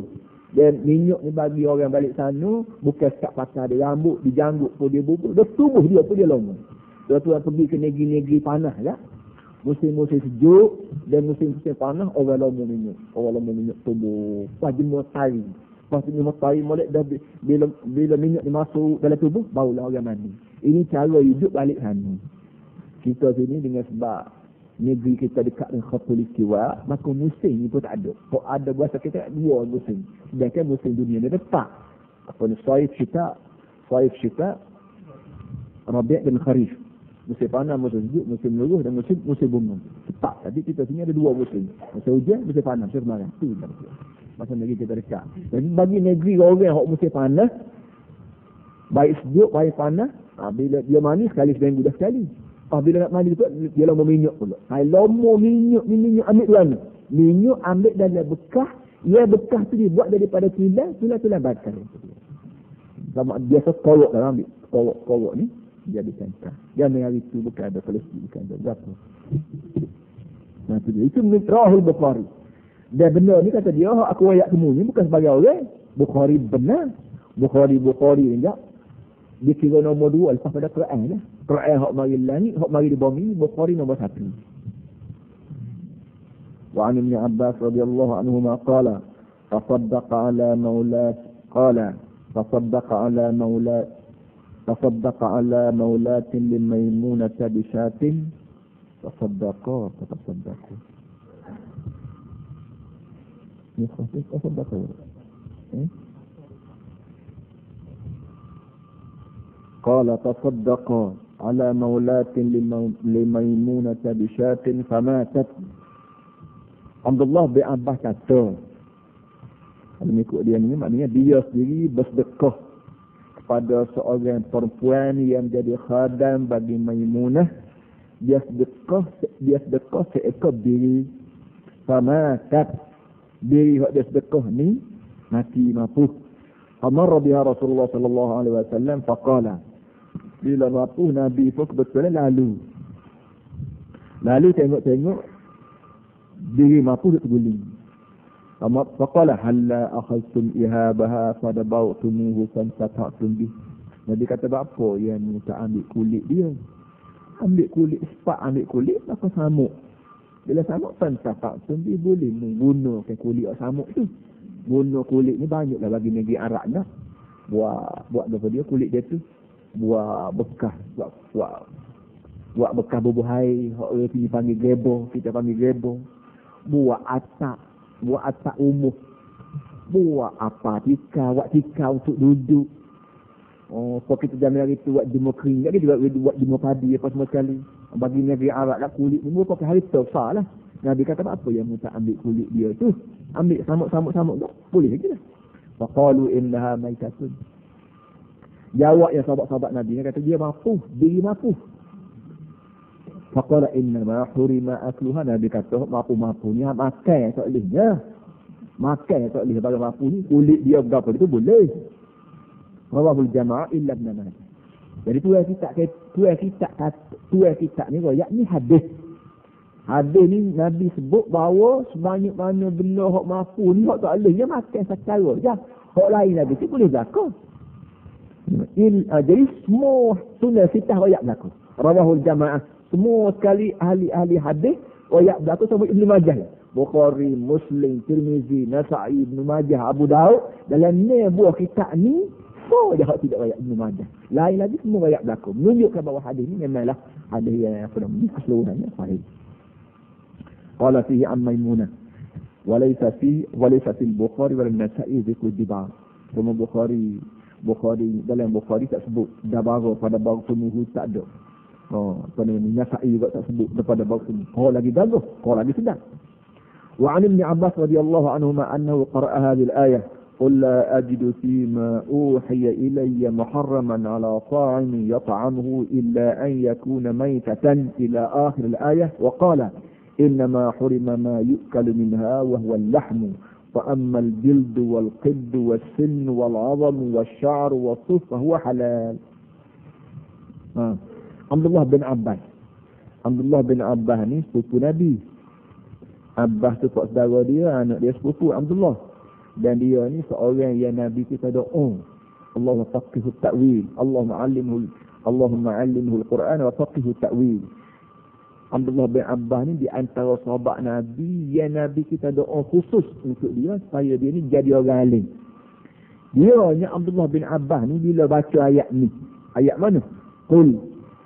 Speaker 1: Dan minyak ni bagi orang balik sana bukan sekat pakai di rambut, di janggut pun dia bubuh, dah tubuh dia pun dia lama. Lepas tu pergi ke negeri-negeri panas lah. Musim-musim sejuk dan musim-musim panas orang lama minyak tubuh. Wajib tari. Lepas tu tari molek dah bila minyak ni masuk dalam tubuh barulah orang mandi. Ini cara hidup balik sana. Kita sini dengan sebab negeri kita dekat dengan khatulistiwa, maka musim ni pun tak ada. Kok ada bahasa kita dua musim. Sedangkan musim dunia ni tetap. Apa ni? Saif syita, Rabi' dan Kharif. Musim panas, musim sejuk, musim luruh dan musim bunga. Tetap. Jadi kita sini ada dua musim. Musim hujan, musim panas, musim kemarau. Itu je. Masa negeri kita dekat. Jadi bagi negeri orang yang musim panas, baik sejuk, baik panas, bila dia mandi sekali seminggu dah sekali. Bila nak mandi tu, dia lama minyak pula. Lama minyak ambil tu mana? Minyak ambil dalam bekas. Ya bekas tu dibuat daripada tulang bakar. Sama biasa korok dalam ambil. Korok ni jadi cangkang. Jangan hari tu bukan ada plastik, bukan ada berapa. Nah tu dia. Itu Rahul Bukhari. Dan benar ni kata dia, aku ayat semua ni bukan sebagai orang. Bukhari benar. Bukhari ni tak. Dia kira nombor 2 lepas pada Quran lah. Quran hak mari langit, hak mari di bumi, Bukhari nombor 1. Wa an Ibn Abbas radhiyallahu anhuma qala tasaddaqa ala maulatin li Maimunah bi syatin tasaddaqa. Ni khasih tasaddaqa. قال تصدق على مولاة لميمونة بشاة فماتت. Abdullah bin Abbas kata, kalau ikut dia ni maknanya dia sendiri bersedekah kepada seorang perempuan yang jadi khadam bagi Maimunah. Dia sedekah seekor biri. Famatat, biri yang dia sedekah ni mati mapuh. Amar biha Rasulullah sallallahu alaihi wasallam faqala, bila mapuh Nabi pun kebetulan lalu tengok diri mapuh terguling. Faqala halla akhadtum ihabaha fadabawtumuhu fantata'tum bih. Nabi kata apa yang tak ambil kulit dia? Ambil kulit sepak, ambil kulit maka samuk. Bila samuk fantata'tum bih, boleh menggunakan kulit samuk tu. Guna kulit ni banyaklah bagi negeri Arab dah. Buat apa dia kulit dia tu? Buat bekas, buat bekas bubuh air, orang pergi panggil gebo, kita panggil gebo. Buat atap umuh. Buat apa? Tika untuk duduk. Kalau kita zaman hari tu buat jemur kering, dia juga buat jemur padi apa semua sekali. Bagi negeri Arab lah kulit ni pakai hari tu besar lah. Nabi kata apa yang tak ambil kulit dia tu? Ambil samuk tu, boleh lagi lah. Faqalu innaha maitatun. Jawab yang sahabat-sahabat Nabi kata dia diri mapuh. Faqala inna ma hurima akluha. Nabi kata mapuh ni makan tak bolehnya. Makan tak boleh bagi mapuh ni kulit dia berapa itu boleh. Rawahul jamaah illa Ibn Majah. Jadi tuan kita ni royak ni hadis. Hadis ni Nabi sebut bahawa sebanyak mana benda hak mapuh ni hak tak boleh dia makan secara je. Hak lain Nabi tu boleh zakar. Jadi semua sunnah sitah royak berlaku. Rawahul jamaah. Semua sekali ahli hadis royak berlaku sama Ibn Majah. Bukhari, Muslim, Tirmizi, Nasa'i, Ibn Majah, Abu Daud. Dalam ni buah kitab ni
Speaker 2: Apa dia hak tidak riwayat Ibn Majah. Lain lagi semua riwayat belakang. Menunjukkan bahawa hadis ni memanglah hadis yang apa namanya keseluruhannya sahih. Qala fihi an Maimunah walaysa fi al-Bukhari wal Nasa'i dzikru dibar. Semua Bukhari dalam Bukhari tak sebut dabara pada bab penuh tak ada. Pada Nasa'i juga tak sebut pada bab penuh. Lagi bagus, lagi sedap. Wa 'an Ibn Abbas radhiyallahu anhuma annahu qara'a hadhihi al-ayah قل لا أجد فيما أوحي إلي محرما على طاعم يطعمه إلا أن يكون ميتة إلى آخر الآية وقال إنما حرم ما يؤكل منها وهو اللحم فأما الجلد والقد والسن والعظم والشعر والصف فهو حلال. Abdullah bin Abbas ni sepupu Nabi. Abbas tu pak saudara dia, anak dia sepupu Abdullah. Dan dia ni seorang yang Nabi kita doa, Allahumma faqihhu ta'wil, Allahumma 'allimhu al-Quran wa faqihhu ta'wil. Abdullah bin Abbas ni di antara sahabat Nabi yang Nabi kita doa khusus untuk dia supaya dia ni jadi orang alim. Dia ni Abdullah bin Abbas ni bila baca ayat ni, ayat mana? Qul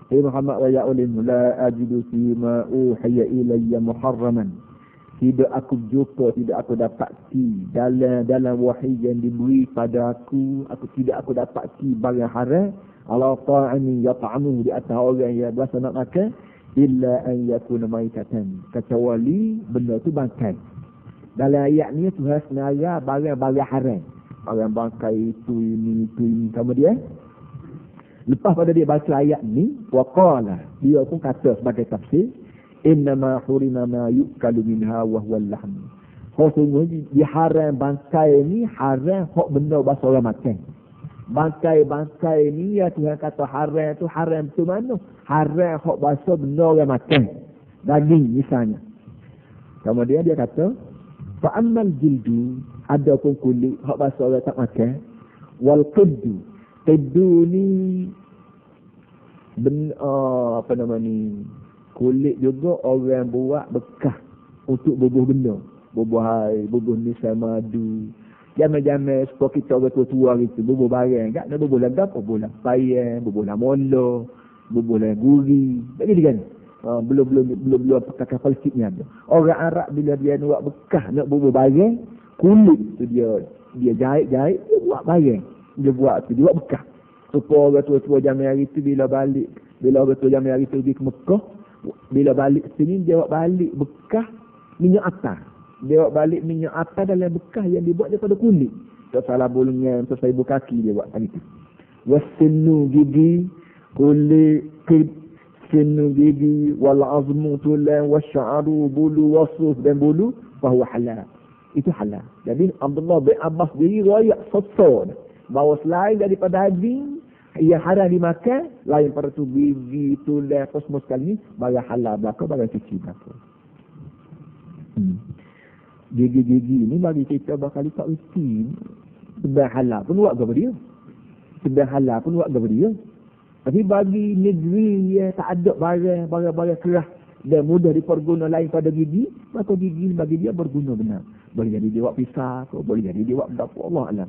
Speaker 2: Muhammad wa ya ulim la ajidu fi ma uhiya ilayya muharraman. Tidak aku jumpa, tidak aku dapati dalam wahyu yang diberi pada aku tidak aku dapati barang haram ala ta'ani yat'amu di atas orang yang biasa nak makan illa an yakuna maitatan, kecuali benda tu bangkai. Dalam ayat ni Tuhan senara barang-barang haram, barang bangkai itu ini. Kemudian lepas pada dia baca ayat ni waqala, dia pun kata sebagai tafsir innama hurima ma yukalu minha wa huwa al-lahm. Khususnya diharam bangkai ni, haram hak benda bahasa orang makan. Bangkai ni ya Tuhan kata haram tu haram tu mana? Haram hak bahasa benda orang makan. Daging misalnya. Kemudian dia kata fa ammal jildu, ada pun kulit hak bahasa orang tak makan. Wal qiddu ni apa nama ni? Kulit juga orang buat bekas untuk bubuh benda. Bubuh air, bubuh nisai madu. Jaman-jaman sepuluh kita orang tua-tua gitu, bubuh barang. Tak nak bubuh lah apa? Bubuh lah payang, bubuh lah molo, bubuh lah guri. Tak gitu kan? Belum pakai plastik ni ada. Orang Arab bila dia nak buat bekas, nak bubuh barang, kulit tu dia jahit, dia buat barang. Dia buat buat bekas. Supaya orang tua-tua jaman hari tu bila orang tua jaman hari tu pergi ke Mekah, bila balik sini dia buat balik bekas minyak atar. Dia buat balik minyak atar dalam bekas yang dibuat daripada kulit. Salah bulungan, ibu kaki dia buat tadi tu. Wasinu gigi, kulit, sinu gigi, wal azmu tulang, wasya'aru bulu, wasuf dan bulu, bahawa halal. Itu halal. Jadi Abdullah bin Abbas diri riwayat sosok bahawa selain daripada daging yang haram dimakan, lain pada tu gigi, tulang, apa semua sekali ni, barang halal belakang, barang suci belakang. Gigi-gigi ni bagi kita bakal tak reti. Sebab halal pun buat kepada dia. Tapi bagi negeri yang tak ada barang keras dan mudah diperguna lain pada gigi, maka gigi bagi dia berguna benar. Boleh jadi dia buat pisah, boleh jadi dia buat dapur, Allah alam.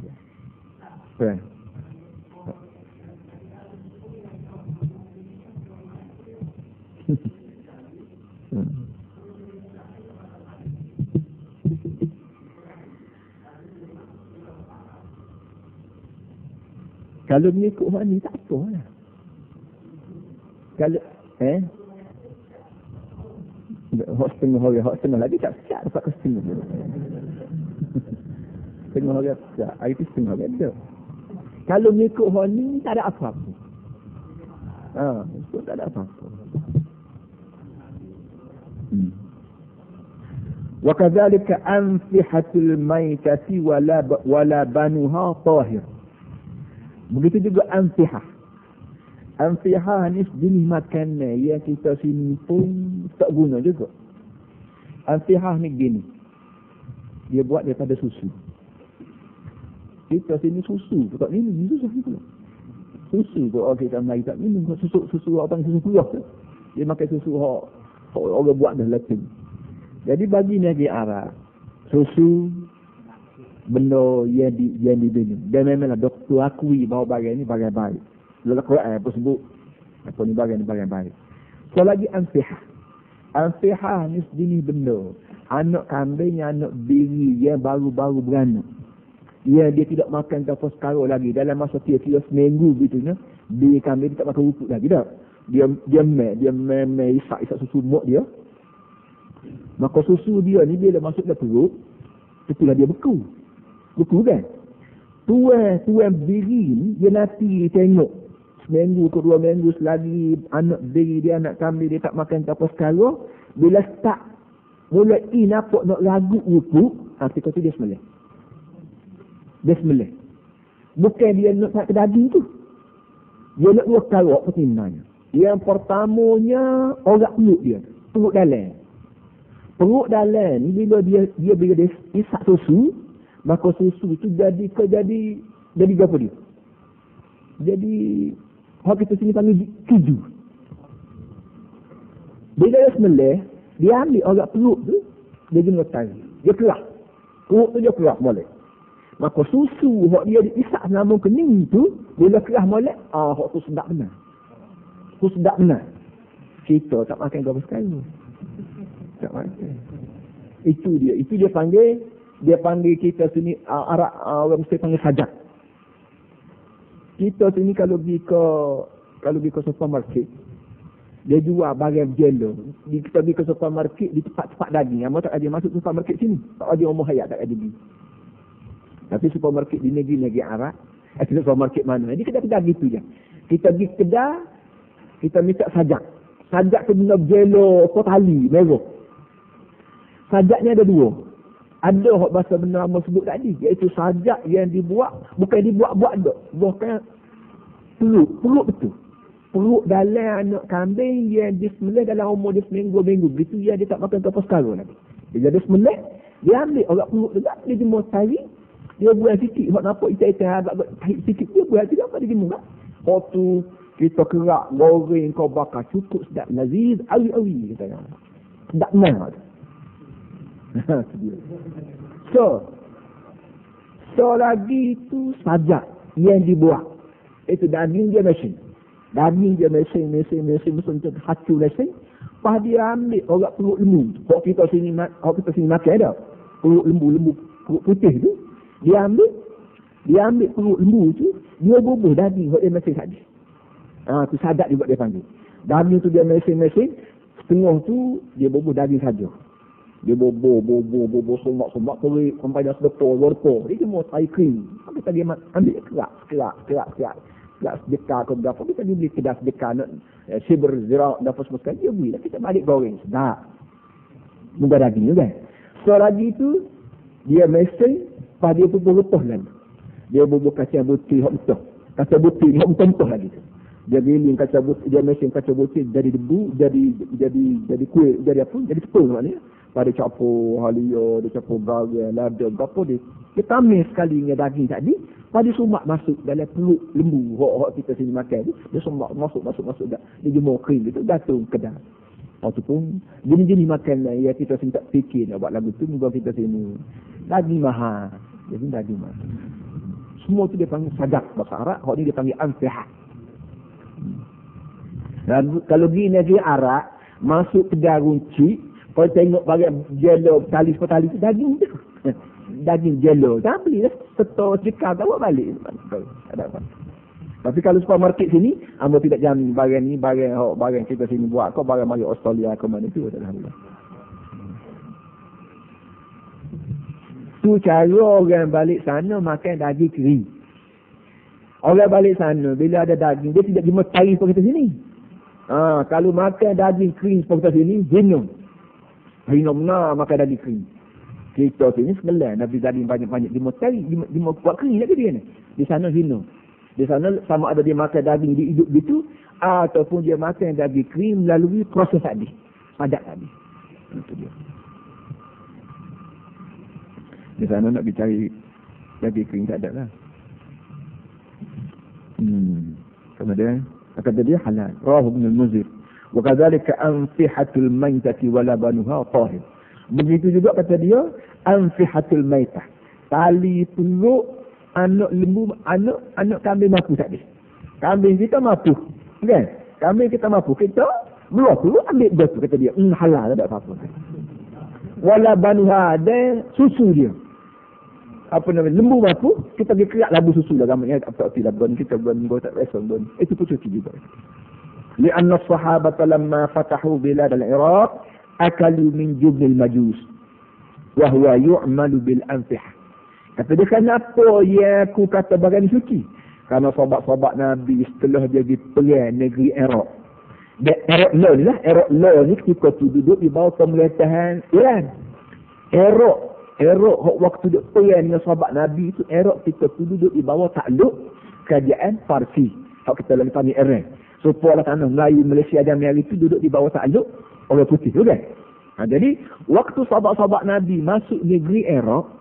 Speaker 2: Kalau mengikut hak ni tak apa lah. Kalau hak setengah lagi tak siap dapat ke setengah. Setengah hari tak, hari tu setengah hari ada. Kalau mengikut hak ni tak ada apa-apa. Itu tak ada apa-apa. Wa kadzalika anfihatul maitati wala banuha tahir. Begitu juga anfihah. Anfihah ni jenis makanan yang kita sini pun tak guna juga. Anfihah ni gini. Dia buat daripada susu. Kita sini susu, tak minum susu pula. Susu tu orang kita mai tak minum susu orang susu puyuh tu. Dia makan susu orang buat dah latin. Jadi bagi negeri Arab, susu benda yang dibina. Dan memanglah doktor akui bahawa barang ni barang baik. Dalam Quran apa sebut apa ni barang baik. So lagi Anfihah ni sejenis benda. Anak kambing, anak biri yang baru-baru beranak. Yang dia tidak makan kapal sekarang lagi. Dalam masa kira-kira seminggu gitu ni, biri kambing dia tak makan rumput lagi dah. Dia isak susu mak dia. Maka susu dia ni bila masuk dalam perut, itulah dia beku kan. Tuan biri ni dia nanti tengok seminggu ke 2 minggu selagi anak biri dia, anak kambing dia tak makan apa sekarang, bila start mulai nampak nak lagu rumput, ketika tu dia sembelih. Bukan dia nak ke daging tu, dia nak 2 perkara pertimbangannya. Yang pertamanya orang perut dalam ni bila dia isak susu, maka susu itu jadi apa dia? Jadi orang kita sini panggil keju. Bila dia sembelih, dia ambil orang perut tu, dia guna tarik. Dia kerak. Perut tu dia kerak molek. Maka susu hak dia diisak selama kening tu, bila kerak molek, hak tu sedap benar. Kita tak makan berapa sekali. Tak makan. Itu dia panggil kita sini orang mesti panggil sajak. Kita sini kalau pergi ke supermarket, dia jual barang jelo. Kita pergi ke supermarket di tempat-tempat daging. Amat tak ada masuk supermarket sini. Tak ada umur hayat tak ada pergi. Tapi supermarket di negeri Arab, supermarket mana? Jadi kedai-kedai gitu je. Kita pergi kedai, kita minta sajak. Sajak tu benda jelo, tali, merah. Sajaknya ada 2. Ada hak bahasa benar amal sebut tadi, iaitu sajak yang dibuat, bukan dibuat-buat dak. Bukan perut betul. Perut dalam anak kambing yang disembelih dalam umur dia seminggu 2 minggu. Begitu dia tak makan kapal sekarang lagi. Dia jadi sembelih, dia ambil orang perut juga, dia jemur tarik, dia buat sikit, hak nampak ikan-ikan agak sikit, dia buat sikit apa dia jemur kan. Hak tu kita kerak, goreng, kau bakar, cukup sedap, laziz, awi-awi kita kata. Sedap benar. So lagi itu sajak yang dibuat. Itu daging dia mesin hacu mesin. Pas dia ambil orang perut lembu. Kalau kita sini makan ada perut lembu perut putih tu. Dia ambil perut lembu tu, dia bubuh daging hak dia mesin tadi. Tu sajak juga dia panggil. Daging tu dia mesin setengah tu dia bubuh daging saja. Dia bobo semak kerik sampai dah sedekor. Dia cuma air krim. Habis tadi ambil kerak sedekah ke berapa. Kita beli kedai sedekah nak sibir zirak dan apa sekali. Dia beli lah. Kita balik goreng. Sedap. Muka daging juga. So lagi tu, dia mesin, pas dia bubuh lepas lagi. Dia bubuh kacang putih hak betul. Kacang putih hak betul lagi tu. Dia giling kacang putih, dia mesin kacang putih jadi debu, jadi kuih, jadi apa? Jadi tepung maknanya. Pada capur halia, dia capur bagian, lada, berapa dia tamis sekali dengan daging tadi, pada sumak masuk dalam perut lembu, hak kita sini makan tu, dia sumak masuk dah. Dia jemur krim itu, datung kedai. Itu pun, jenis-jenis makanan yang kita sini tak fikir nak buat lagu tu, muka kita sini. Daging mahal. Jadi daging mahal. Semua tu dia panggil sajak bahasa Arab, hak ni dia panggil anfihah. Dan kalau di negeri Arab, masuk kedai runci, kalau tengok bagian jelo tali tu daging tu. Daging jelo. Tak belilah setor cekal tak buat balik. Ada apa. Tapi kalau supermarket sini, amba tidak jamin barang ni barang kita sini buat kau barang mari Australia ke mana tu alhamdulillah. Tu cara orang balik sana makan daging kering. Orang balik sana bila ada daging dia tidak dimestari seperti kita sini. Kalau makan daging kering seperti kita sini, jenuh. Benar makan daging kering. Kita sini sembilan Nabi daging banyak-banyak dia mau buat kering lagi dia ni. Di sana hino. Di sana sama ada dia makan daging di hidup gitu ataupun dia makan daging kering melalui proses tadi. Padat tadi. Itu dia. Di sana nak dicari daging kering tak ada lah. Kemudian kata dia halal. Rawahu Ibn al-Muzir. وَكَذَلِكَ أَنْفِحَةُ الْمَيْتَةِ وَلَبَنُهَا طَاهِرٌ. Begitu juga kata dia, أَنْفِحَةُ الْمَيْتَةِ. Tali peluk anak lembu, anak kambing mampu tak ada. Kambing kita mampu. Kan? Kambing kita mampu. Kita belah peluk ambil betul kata dia. Halal tak apa-apa. Wala banuha ada susu dia. Apa namanya? Lembu mampu, kita pergi kerak labu susu dah. Gambarnya tak tidak bon kita bon tak rasa bon. Itu pun cuci juga. Lianna sahabata lamma fatahu bilad al-Iraq akalu min jubnil majus wa huwa yu'malu bil anfih. Kata dia, kenapa ya aku kata bagian suci? Karena sahabat-sahabat Nabi setelah dia pergi perang negeri Iraq. Iraq law ni lah. Iraq law ni ketika tu duduk di bawah pemerintahan Iran. Iraq waktu duduk perang dengan sahabat Nabi itu, Iraq ketika tu duduk di bawah takluk kerajaan Parsi. Kalau kita lagi panggil Iran. So, pola tanah Melayu, Malaysia dan Melayu itu duduk di bawah takluk orang putih. Kan? Jadi, waktu sahabat-sahabat Nabi masuk negeri Iraq,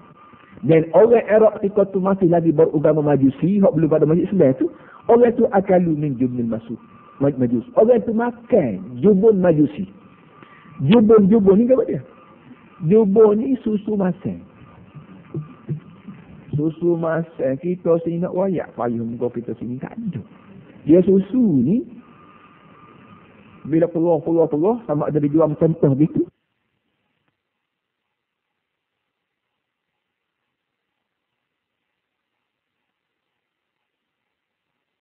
Speaker 2: dan orang Iraq ketika tu masih lagi beragama Majusi, hak belum pada masjid Islam tu, orang tu akalu min jubnil majus. Orang tu makan jubun Majusi. Jubun ni apa dia? Jubun ni susu masan. Susu masan kita sini nak wayak payung kau kita sini tak ada. Dia susu ni bila keluar sama ada dijual macam teh gitu.